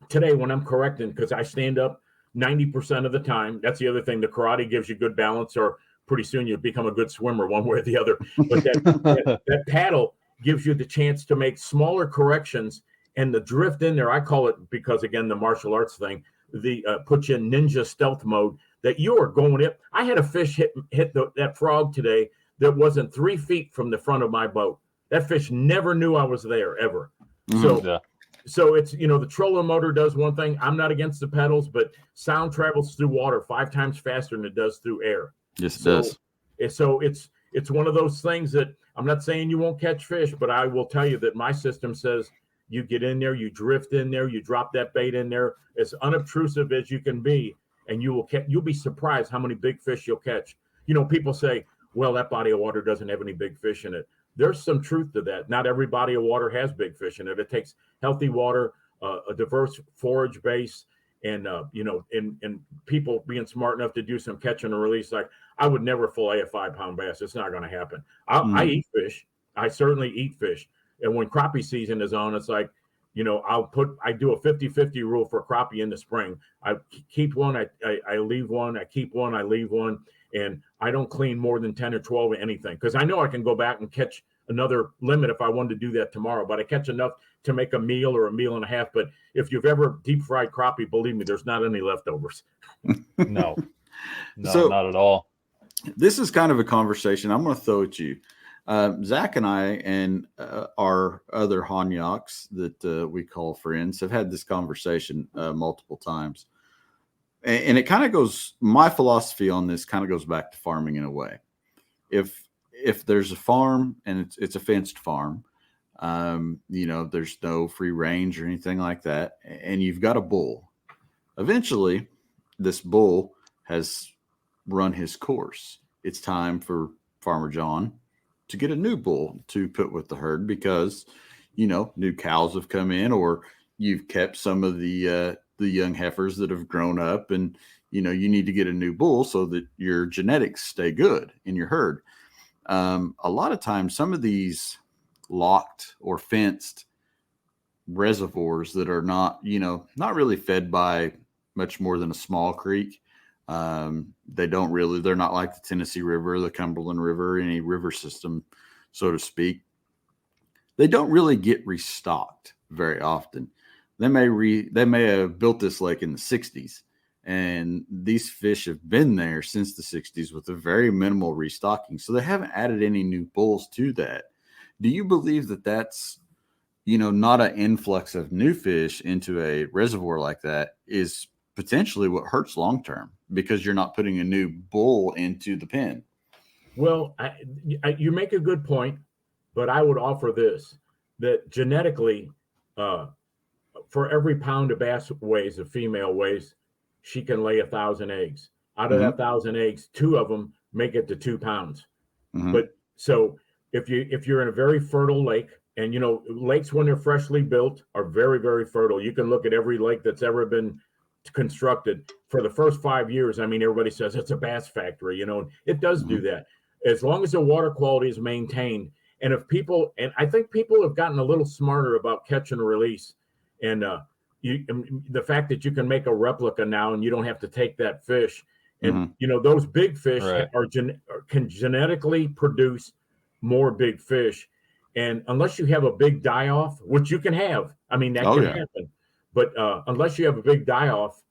Today, when I'm correcting, because I stand up 90% of the time, that's the other thing. The karate gives you good balance, or pretty soon you become a good swimmer one way or the other. But that paddle gives you the chance to make smaller corrections, and the drift in there, I call it, because again, the martial arts thing, put you in ninja stealth mode, that you are going it. I had a fish hit that frog today that wasn't 3 feet from the front of my boat. That fish never knew I was there ever. So it's, you know, the trolling motor does one thing. I'm not against the pedals, but sound travels through water 5 times faster than it does through air. Yes, it does. So it's one of those things that I'm not saying you won't catch fish, but I will tell you that my system says you get in there, you drift in there, you drop that bait in there as unobtrusive as you can be, and you'll be surprised how many big fish you'll catch. You know, people say, well, that body of water doesn't have any big fish in it. There's some truth to that. Not every body of water has big fish in it. It takes healthy water, a diverse forage base, and you know, and people being smart enough to do some catch and release. Like, I would never fillet a 5-pound bass. It's not going to happen. I eat fish. I certainly eat fish. And when crappie season is on, it's like, you know, I do a 50-50 rule for crappie in the spring. I keep one, I leave one, I keep one, I leave one. And I don't clean more than 10 or 12 of anything, because I know I can go back and catch another limit if I wanted to do that tomorrow. But I catch enough to make a meal or a meal and a half. But if you've ever deep fried crappie, believe me, there's not any leftovers. No, not at all. This is kind of a conversation I'm going to throw at you. Zach and I and our other Hanyaks that we call friends have had this conversation multiple times. And it kind of goes, my philosophy on this kind of goes back to farming in a way. If there's a farm and it's a fenced farm, There's no free range or anything like that. And you've got a bull. Eventually, this bull has run his course. It's time for Farmer John to get a new bull to put with the herd because, new cows have come in, or you've kept some of the young heifers that have grown up, and, you need to get a new bull so that your genetics stay good in your herd. A lot of times, some of these locked or fenced reservoirs that are not not really fed by much more than a small creek. They're not like the Tennessee River, the Cumberland River, any river system, so to speak. They don't really get restocked very often. They may have built this lake in the 60s, and these fish have been there since the 60s with a very minimal restocking. So they haven't added any new bulls to that. Do you believe that that's, not an influx of new fish into a reservoir like that is potentially what hurts long-term because you're not putting a new bull into the pen? Well, you make a good point, but I would offer this, that genetically, for every pound a bass weighs, a female weighs, she can lay 1,000 eggs. Out of that 1,000 eggs, 2 of them make it to 2 pounds. But so if you're in a very fertile lake, and lakes when they're freshly built are very, very fertile. You can look at every lake that's ever been constructed. For the first 5 years, everybody says it's a bass factory, it does do that. As long as the water quality is maintained. And I think people have gotten a little smarter about catch and release. And the fact that you can make a replica now and you don't have to take that fish. And, those big fish can genetically produce more big fish. And unless you have a big die-off, which you can have, that can happen. But unless you have a big die-off,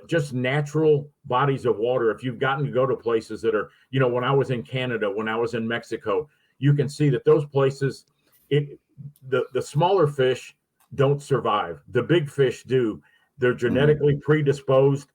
just natural bodies of water, if you've gotten to go to places that are, when I was in Canada, when I was in Mexico, you can see that those places, the smaller fish don't survive. The big fish do. They're genetically predisposed.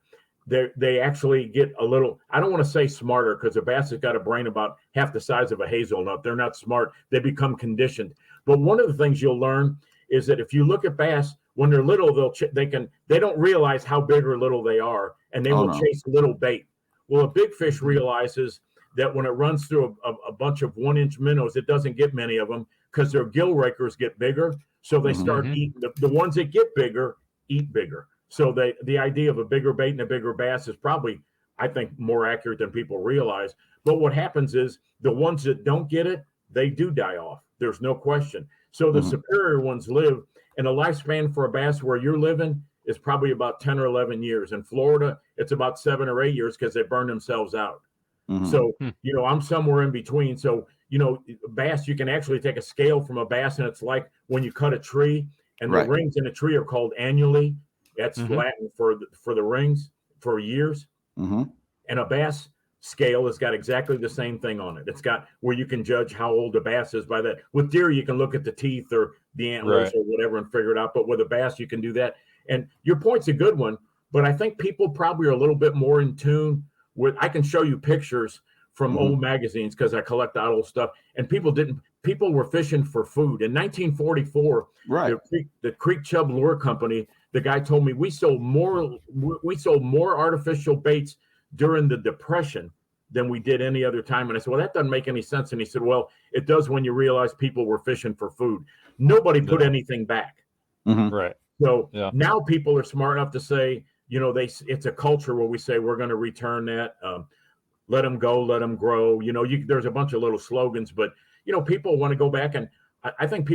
They actually get a little, I don't want to say smarter, because a bass has got a brain about half the size of a hazelnut. They're not smart. They become conditioned. But one of the things you'll learn is that if you look at bass, when they're little, they don't realize how big or little they are, and they will chase little bait. Well, a big fish realizes that when it runs through a bunch of 1-inch minnows, it doesn't get many of them because their gill rakers get bigger. So they start eating. The ones that get bigger eat bigger. So the idea of a bigger bait and a bigger bass is probably, I think, more accurate than people realize. But what happens is the ones that don't get it, they do die off. There's no question. So the superior ones live, and the lifespan for a bass where you're living is probably about 10 or 11 years. In Florida, it's about 7 or 8 years because they burn themselves out. So, I'm somewhere in between. So, bass, you can actually take a scale from a bass, and it's like when you cut a tree, and the rings in a tree are called annually. That's Latin for the rings for years. And a bass scale has got exactly the same thing on it. It's got where you can judge how old a bass is by that. With deer, you can look at the teeth or the antlers or whatever and figure it out. But with a bass, you can do that. And your point's a good one. But I think people probably are a little bit more in tune with. I can show you pictures from old magazines because I collect that old stuff. And people were fishing for food. In 1944, the Creek Chub Lure Company, the guy told me we sold more artificial baits during the Depression than we did any other time. And I said, well, that doesn't make any sense. And he said, well, it does when you realize people were fishing for food. Nobody put anything back. Right. So now people are smart enough to say, it's a culture where we say we're going to return that. Let them go, let them grow. There's a bunch of little slogans, but people want to go back, and I think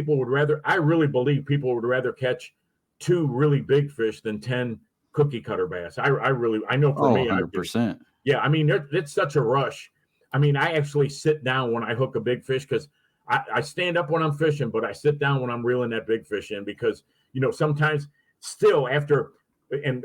I really believe people would rather catch 2 really big fish than 10 cookie cutter bass. I know for me, 100%. It's such a rush. I actually sit down when I hook a big fish because I stand up when I'm fishing, but I sit down when I'm reeling that big fish in because, sometimes still after, and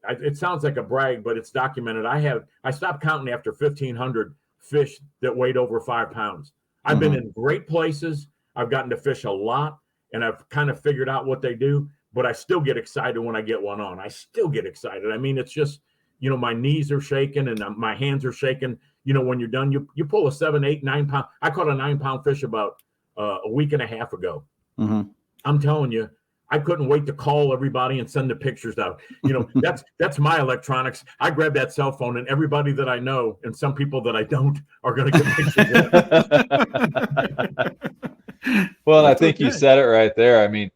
it sounds like a brag, but it's documented. I stopped counting after 1,500 fish that weighed over 5 pounds. I've been in great places. I've gotten to fish a lot, and I've kind of figured out what they do, but I still get excited when I get one on. I still get excited. It's just, my knees are shaking and my hands are shaking. When you're done, you pull a 7, 8, 9 pound. I caught a 9-pound fish about a week and a half ago. Mm-hmm. I'm telling you, I couldn't wait to call everybody and send the pictures out. That's my electronics. I grab that cell phone, and everybody that I know and some people that I don't are going to get pictures. Well, I think you said it right there. I mean,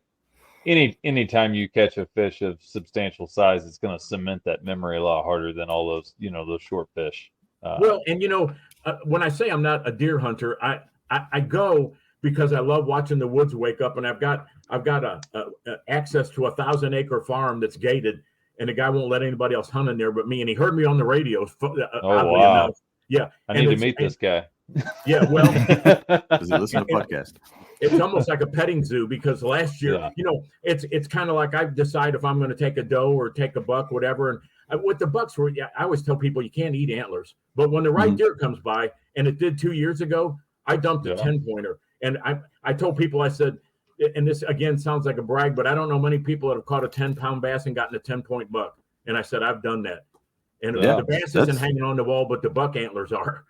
anytime you catch a fish of substantial size, it's going to cement that memory a lot harder than all those, those short fish. Well, and when I say I'm not a deer hunter, I go because I love watching the woods wake up, and I've got a access to 1,000-acre farm that's gated, and the guy won't let anybody else hunt in there but me. And he heard me on the radio. Oh, wow. Enough. Yeah, I need to meet this guy. Yeah, well, does he listen to the podcast? It's almost like a petting zoo, because last year, it's kind of like I decide if I'm going to take a doe or take a buck, whatever. And with the bucks, I always tell people you can't eat antlers, but when the right deer comes by, and it did 2 years ago, I dumped a 10-pointer. And I told people, I said, and this again sounds like a brag, but I don't know many people that have caught a 10-pound bass and gotten a 10-point buck. And I said, I've done that. And the bass isn't hanging on the wall, but the buck antlers are.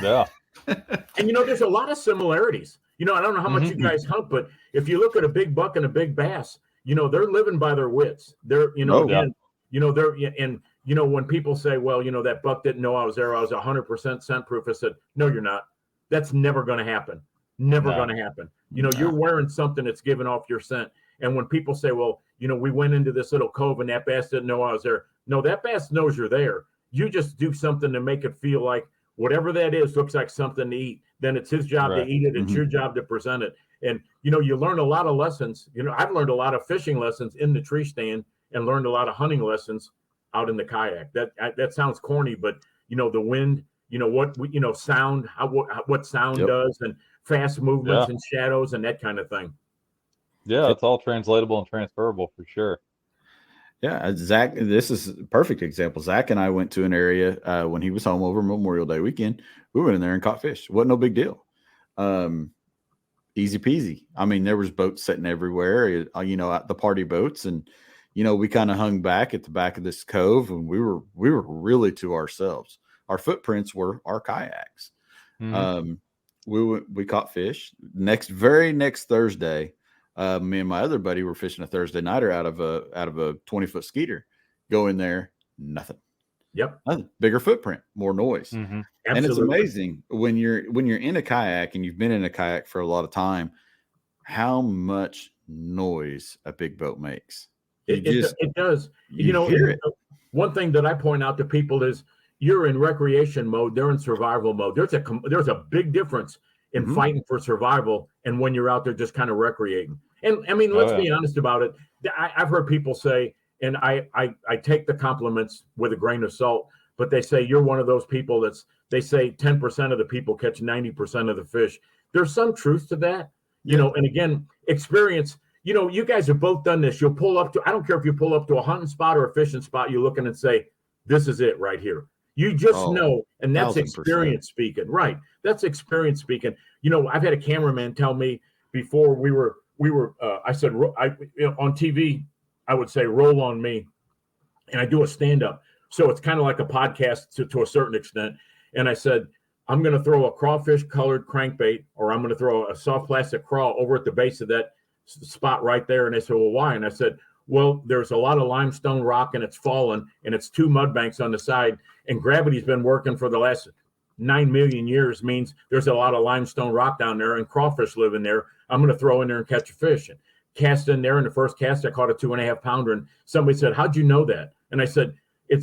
Yeah. And there's a lot of similarities. I don't know how much you guys hunt, but if you look at a big buck and a big bass, they're living by their wits. They're, when people say, well, that buck didn't know I was there, I was 100% scent proof. I said, no, you're not. That's never going to happen. Never going to happen. You're wearing something that's giving off your scent. And when people say, well, we went into this little cove and that bass didn't know I was there. No, that bass knows you're there. You just do something to make it feel like whatever that is looks like something to eat. Then it's his job to eat it. It's your job to present it. And, you learn a lot of lessons. I've learned a lot of fishing lessons in the tree stand and learned a lot of hunting lessons out in the kayak. That sounds corny, but, the wind, sound, what sound does, and fast movements and shadows and that kind of thing. Yeah, it's all translatable and transferable for sure. Yeah, Zach, this is a perfect example. Zach and I went to an area when he was home over Memorial Day weekend. We went in there and caught fish. Wasn't no big deal. Easy peasy. I mean, there was boats sitting everywhere, at the party boats. And, we kind of hung back at the back of this cove, and we were really to ourselves. Our footprints were our kayaks. Mm-hmm. We caught fish. Very next Thursday, me and my other buddy were fishing a Thursday nighter out of a 20-foot skeeter. Go in there, nothing. Yep. Nothing. Bigger footprint, more noise. Mm-hmm. And it's amazing when you're in a kayak and you've been in a kayak for a lot of time, how much noise a big boat makes. It does. You hear it. One thing that I point out to people is you're in recreation mode, they're in survival mode. There's a big difference in fighting for survival and when you're out there just kind of recreating. And I mean, let's be honest about it. I've heard people say, and I take the compliments with a grain of salt, but they say you're one of those people they say 10% of the people catch 90% of the fish. There's some truth to that, and again, experience. You guys have both done this. You'll pull up to, I don't care if you pull up to a hunting spot or a fishing spot, you're looking and say, this is it right here. You just know, and that's 1000%. Experience speaking, right? That's experience speaking. I've had a cameraman tell me before we were. I said, on TV, I would say, roll on me, and I do a stand up, so it's kind of like a podcast to a certain extent. And I said, I'm going to throw a crawfish colored crankbait, or I'm going to throw a soft plastic crawl over at the base of that spot right there. And they said, well, why? And I said, well, there's a lot of limestone rock and it's fallen, and it's 2 mud banks on the side, and gravity's been working for the last 9 million years, means there's a lot of limestone rock down there and crawfish live in there. I'm going to throw in there and catch a fish. And cast in there, in the first cast, I caught a 2.5 pounder. And somebody said, how'd you know that? And I said,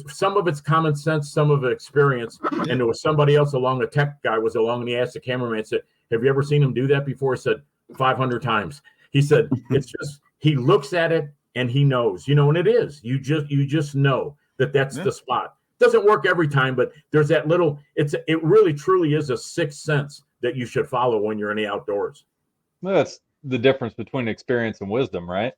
some of it's common sense, some of it experience. And there was somebody else along, a tech guy was along, and he asked the cameraman, said, have you ever seen him do that before? He said, 500 times. He said, it's just, he looks at it and he knows, and it is, you just know that's the spot. Doesn't work every time, but there's that little, it really truly is a sixth sense that you should follow when you're in the outdoors. Well, that's the difference between experience and wisdom, right?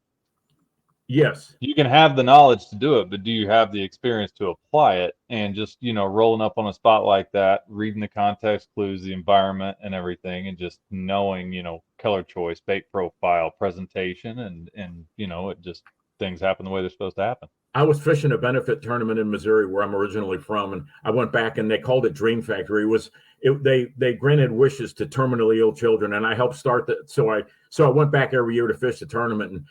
Yes. You can have the knowledge to do it, but do you have the experience to apply it? And just, rolling up on a spot like that, reading the context clues, the environment and everything, and just knowing, color choice, bait profile, presentation, and it just, things happen the way they're supposed to happen. I was fishing a benefit tournament in Missouri, where I'm originally from, and I went back and they called it Dream Factory. They granted wishes to terminally ill children, and I helped start that. So I went back every year to fish the tournament, and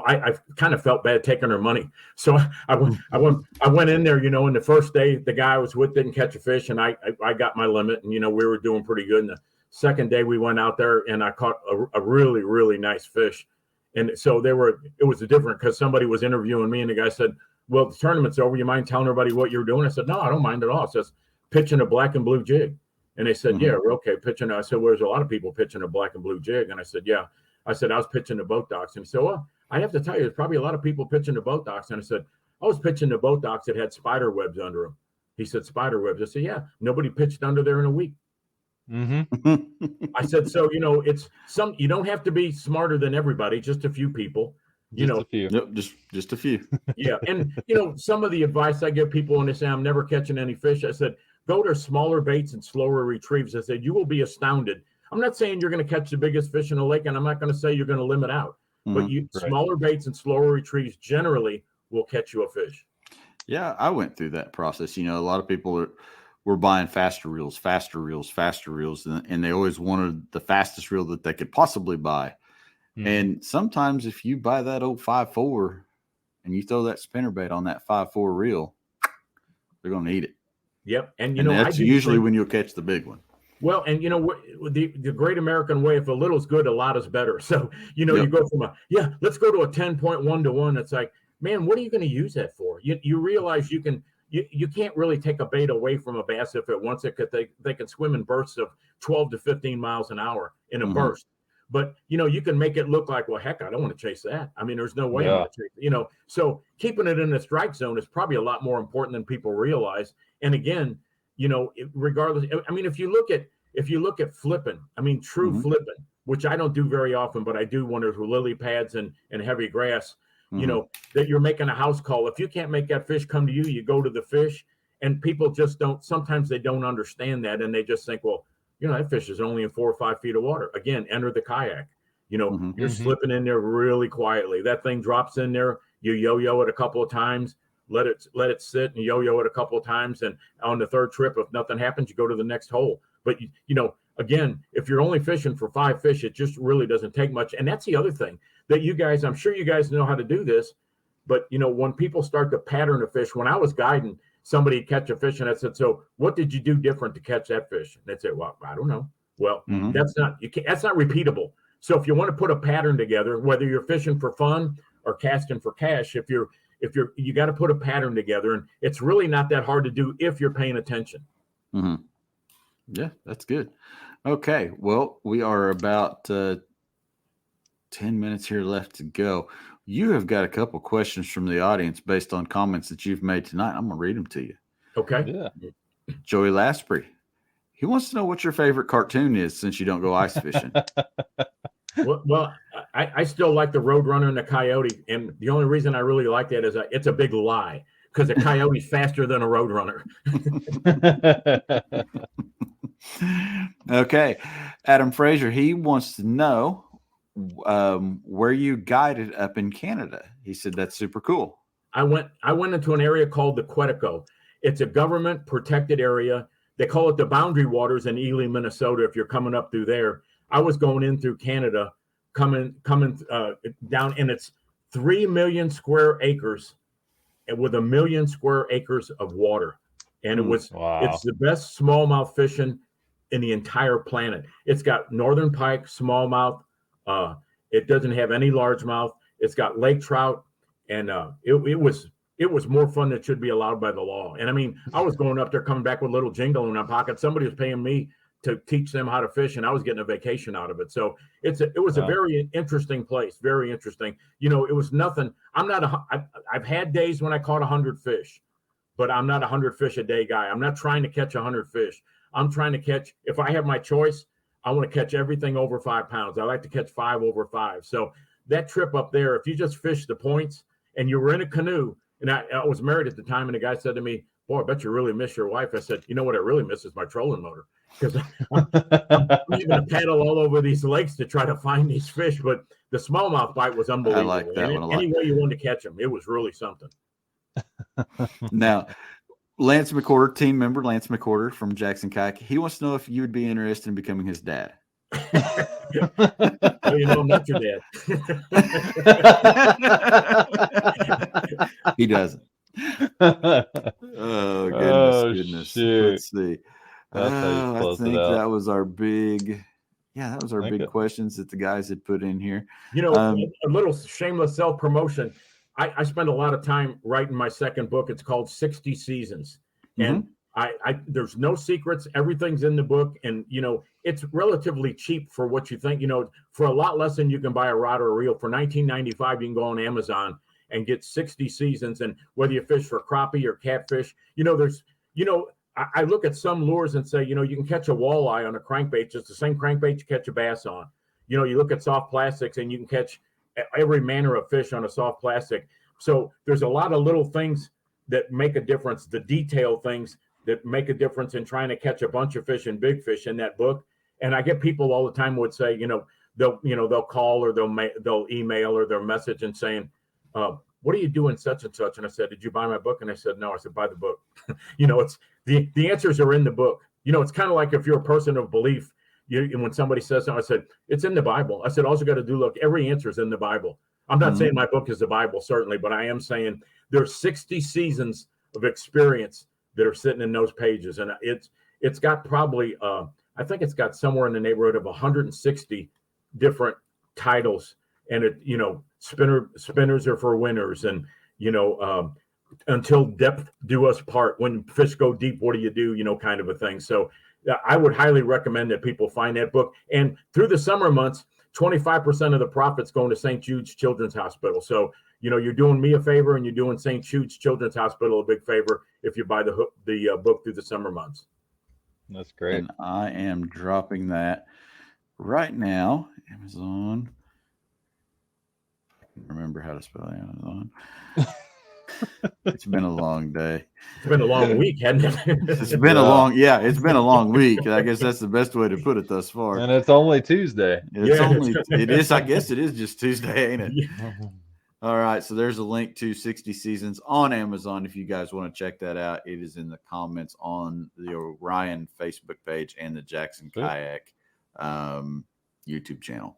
I kind of felt bad taking her money. So I went in there, and the first day the guy I was with didn't catch a fish, and I got my limit, and we were doing pretty good. And the second day we went out there and I caught a really, really nice fish. And so it was different because somebody was interviewing me and the guy said, well, the tournament's over. You mind telling everybody what you're doing? I said, no, I don't mind at all. It says pitching a black and blue jig. And they said, yeah, okay, pitching. I said, well, there's a lot of people pitching a black and blue jig. And I said, yeah. I said, I was pitching the boat docks. And he said, well, I have to tell you, there's probably a lot of people pitching the boat docks. And I said, I was pitching the boat docks that had spider webs under them. He said, spider webs. I said, yeah, nobody pitched under there in a week. I said, so, you don't have to be smarter than everybody, just a few people, a few. Yep, just a few. Yeah. And, some of the advice I give people when they say, I'm never catching any fish, I said, go to smaller baits and slower retrieves. I said, you will be astounded. I'm not saying you're going to catch the biggest fish in the lake, and I'm not going to say you're going to limit out, but smaller baits and slower retrieves generally will catch you a fish. Yeah. I went through that process. A lot of people were buying faster reels, and they always wanted the fastest reel that they could possibly buy. And sometimes if you buy that old 5.4 and you throw that spinnerbait on that 5.4 reel, they're going to eat it. Yep. And that's usually when you'll catch the big one. Well, and the great American way, if a little's good, a lot is better. So, you go from let's go to a 10.1 to 1. It's like, man, what are you going to use that for? You realize you can't really take a bait away from a bass if it wants it, because they can swim in bursts of 12 to 15 miles an hour in a burst. But, you can make it look like, well, heck, I don't want to chase that. I mean, there's no way I'm going to chase it, So keeping it in the strike zone is probably a lot more important than people realize. And again, regardless, I mean, if you look at flipping, I mean, true flipping, which I don't do very often, but I do when there's lily pads and heavy grass, that you're making a house call. If you can't make that fish come to you, you go to the fish, and people just sometimes they don't understand that. And they just think, well, that fish is only in 4 or 5 feet of water. Again, enter the kayak, you're slipping in there really quietly. That thing drops in there. You yo-yo it a couple of times, let it sit and yo-yo it a couple of times. And on the third trip, if nothing happens, you go to the next hole. But, again, if you're only fishing for 5 fish, it just really doesn't take much. And that's the other thing that I'm sure you guys know how to do this, but when people start to pattern a fish, when I was guiding, somebody catch a fish and I said, so what did you do different to catch that fish? And they'd say, well, I don't know. Well, that's not repeatable. So if you want to put a pattern together, whether you're fishing for fun or casting for cash, you got to put a pattern together, and it's really not that hard to do if you're paying attention. Yeah, that's good. Okay. Well, we are about 10 minutes here left to go. You have got a couple questions from the audience based on comments that you've made tonight. I'm going to read them to you. Okay. Yeah. Joey Lasprey. He wants to know what your favorite cartoon is since you don't go ice fishing. Well, I still like the Roadrunner and the Coyote. And the only reason I really like that is it's a big lie, because a Coyote's faster than a Roadrunner. Okay. Adam Fraser, he wants to know where you guided up in Canada. He said that's super cool. I went into an area called the Quetico. It's a government protected area. They call it the Boundary Waters in Ely, Minnesota. If you're coming up through there, I was going in through Canada, coming down, and it's 3 million square acres, and with 1 million square acres of water. And it's the best smallmouth fishing in the entire planet. It's got northern pike, smallmouth. It doesn't have any largemouth. It's got lake trout, and it was more fun than should be allowed by the law. And I mean, I was going up there, coming back with a little jingle in my pocket. Somebody was paying me to teach them how to fish, and I was getting a vacation out of it. So it was a very interesting place, very interesting. It was nothing. I've had days when I caught 100 fish, but I'm not 100 fish a day guy. I'm not trying to catch 100 fish. I'm trying to catch, if I have my choice, I want to catch everything over 5 pounds. I like to catch 5 over 5. So that trip up there, if you just fish the points and you were in a canoe, and I was married at the time, and the guy said to me, boy, I bet you really miss your wife. I said, you know what I really miss is my trolling motor, because I'm even to paddle all over these lakes to try to find these fish. But the smallmouth bite was unbelievable. I like that one a lot. Any way you wanted to catch them, it was really something. Now, Lance McCorder, team member Lance McCorder from Jackson Kayak, he wants to know if you would be interested in becoming his dad. Well, I'm not your dad. He doesn't. Oh, goodness. Shoot. Let's see. I think that was our big questions that the guys had put in here. A little shameless self-promotion. I spend a lot of time writing my second book. It's called 60 Seasons. And there's no secrets. Everything's in the book. And, it's relatively cheap for what you think. For a lot less than you can buy a rod or a reel. For $19.95, you can go on Amazon and get 60 seasons. And whether you fish for crappie or catfish, I look at some lures and say, you can catch a walleye on a crankbait, just the same crankbait you catch a bass on. You look at soft plastics and you can catch every manner of fish on a soft plastic. So there's a lot of little things that make a difference, the detail things that make a difference in trying to catch a bunch of fish and big fish in that book. And I get people all the time would say, they'll call or they'll email or they'll message and saying, what are you doing such and such? And I said, did you buy my book? And I said, no. I said, buy the book. It's the answers are in the book. It's kind of like if you're a person of belief, when somebody says something, I said, it's in the Bible. I said, all you got to do, look, every answer is in the Bible. I'm not saying my book is the Bible, certainly, but I am saying there's 60 seasons of experience that are sitting in those pages. And it's got probably, I think it's got somewhere in the neighborhood of 160 different titles. And spinners are for winners. And, until depth do us part. When fish go deep, what do you do? Kind of a thing. So I would highly recommend that people find that book. And through the summer months, 25% of the profits going to St. Jude's Children's Hospital. So, you're doing me a favor and you're doing St. Jude's Children's Hospital a big favor if you buy the book through the summer months. That's great. And I am dropping that right now. Amazon. Remember how to spell Amazon. It's been a long day. It's been a long week, hasn't it? It's been a long week. I guess that's the best way to put it thus far. And it's only Tuesday. It is. I guess it is just Tuesday, ain't it? Yeah. All right. So there's a link to 60 Seasons on Amazon. If you guys want to check that out, it is in the comments on the Orion Facebook page and the Jackson Kayak YouTube channel.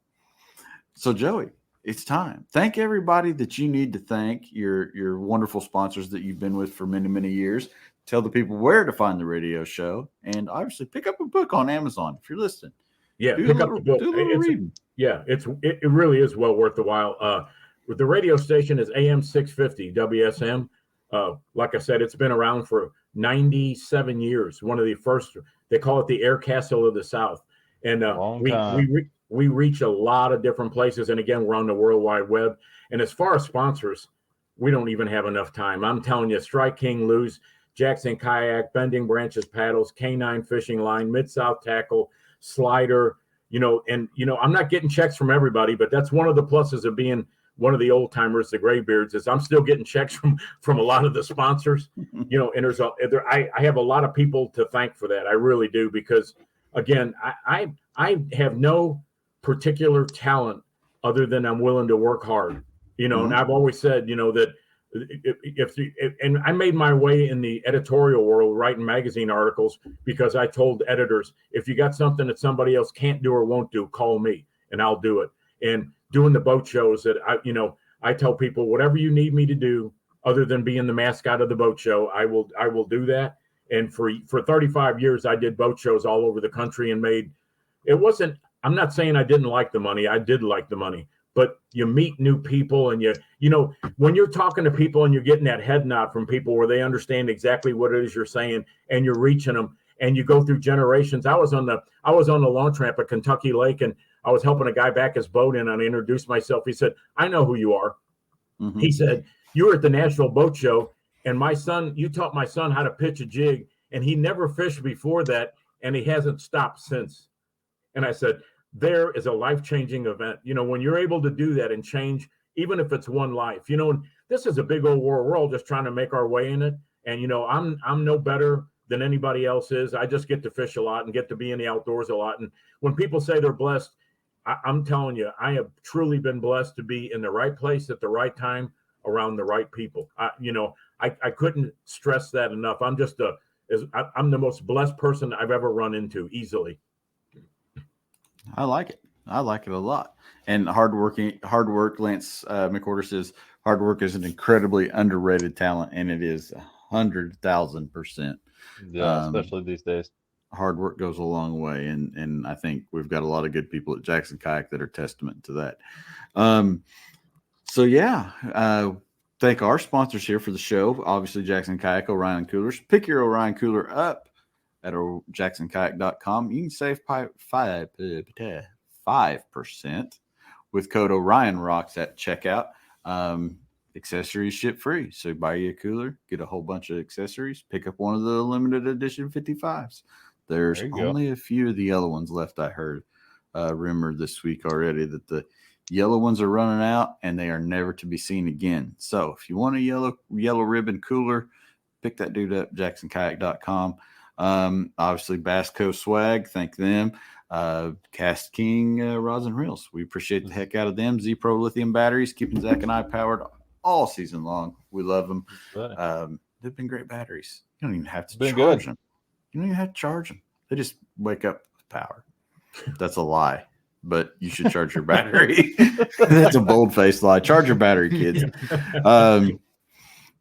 So Joey, it's time. Thank everybody that you need to thank, your wonderful sponsors that you've been with for many, many years. Tell the people where to find the radio show, and obviously pick up a book on Amazon if you're listening. Yeah, pick up the book. Do a little reading. Yeah, it really is well worth the while. The radio station is AM 650 WSM. Like I said, it's been around for 97 years. One of the first. They call it the Air Castle of the South, and we reach a lot of different places. And again, we're on the World Wide Web. And as far as sponsors, we don't even have enough time. I'm telling you, Strike King, Lose, Jackson Kayak, Bending Branches Paddles, K9 Fishing Line, Mid-South Tackle, Slider, I'm not getting checks from everybody, but that's one of the pluses of being one of the old timers, the graybeards, is I'm still getting checks from a lot of the sponsors, and I have a lot of people to thank for that. I really do, because again, I have no particular talent other than I'm willing to work hard, and I've always said, that and I made my way in the editorial world writing magazine articles because I told editors, if you got something that somebody else can't do or won't do, call me and I'll do it. And doing the boat shows that I tell people, whatever you need me to do other than being the mascot of the boat show, I will do that. And for 35 years, I did boat shows all over the country and I'm not saying I didn't like the money. I did like the money, but you meet new people and when you're talking to people and you're getting that head nod from people where they understand exactly what it is you're saying and you're reaching them and you go through generations. I was on the launch ramp at Kentucky Lake and I was helping a guy back his boat in and I introduced myself. He said, I know who you are. Mm-hmm. He said, you were at the National Boat Show and you taught my son how to pitch a jig and he never fished before that and he hasn't stopped since. And I said, there is a life-changing event. When you're able to do that and change, even if it's one life, this is a big old world. We're all just trying to make our way in it. And, I'm no better than anybody else is. I just get to fish a lot and get to be in the outdoors a lot. And when people say they're blessed, I'm telling you, I have truly been blessed to be in the right place at the right time around the right people. I couldn't stress that enough. I'm just I'm the most blessed person I've ever run into easily. I like it. I like it a lot. And hard work. Lance McWhorter says hard work is an incredibly underrated talent, and it is 100,000%. Yeah, especially these days. Hard work goes a long way, and I think we've got a lot of good people at Jackson Kayak that are testament to that. Thank our sponsors here for the show. Obviously, Jackson Kayak, Orion Coolers. Pick your Orion Cooler up at jacksonkayak.com. You can save 5% with code Orion Rocks at checkout. Accessories ship free. So buy you a cooler, get a whole bunch of accessories, pick up one of the limited edition 55s. There's only a few of the yellow ones left. I heard rumor this week already that the yellow ones are running out and they are never to be seen again. So if you want a yellow ribbon cooler, pick that dude up, jacksonkayak.com. Obviously Bassco swag, thank them. KastKing rods and reels. We appreciate the heck out of them. ZPRO lithium batteries, keeping Zach and I powered all season long. We love them. They've been great batteries. You don't even have to charge them. You don't even have to charge them. They just wake up with power. That's a lie, but you should charge your battery. That's a bold-faced lie. Charge your battery, kids. But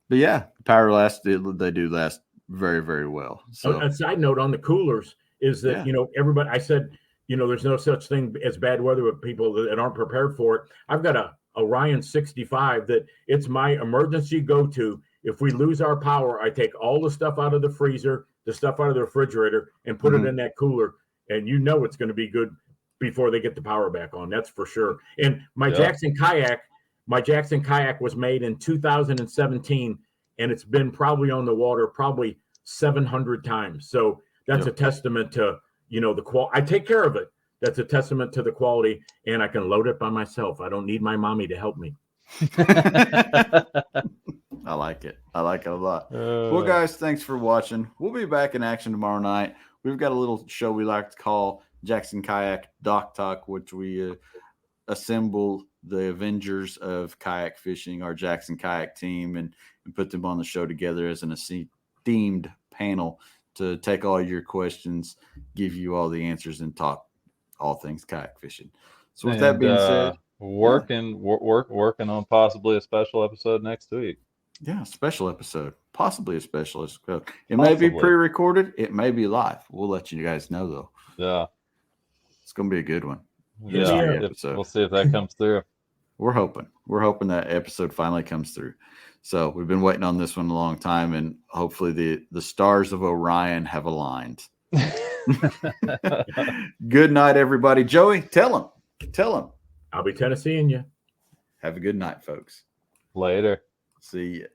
yeah, power lasts. They do last very, very well. So a side note on the coolers is that, everybody, I said, there's no such thing as bad weather with people that aren't prepared for it. I've got a Orion 65 that it's my emergency go-to. If we lose our power, I take all the stuff out of the freezer, the stuff out of the refrigerator, and put it in that cooler. And it's going to be good before they get the power back on. That's for sure. And my Jackson Kayak was made in 2017, and it's been probably on the water 700 times. So that's a testament to, the quality. I take care of it. That's a testament to the quality, and I can load it by myself. I don't need my mommy to help me. I like it. I like it a lot. Well, guys, thanks for watching. We'll be back in action tomorrow night. We've got a little show we like to call Jackson Kayak Dock Talk, which we assemble the Avengers of kayak fishing, our Jackson Kayak team, and put them on the show together as an esteemed panel to take all your questions, give you all the answers, and talk all things kayak fishing. So with that being said, working on possibly a special episode next week. Yeah, special episode, possibly a special episode. It may be pre-recorded, it may be live. We'll let you guys know though. Yeah, it's gonna be a good one. Yeah, we'll see if that comes through. We're hoping that episode finally comes through. So we've been waiting on this one a long time, and hopefully the stars of Orion have aligned. Good night, everybody. Joey, tell them. I'll be Tennesseeing you. Have a good night, folks. Later. See ya.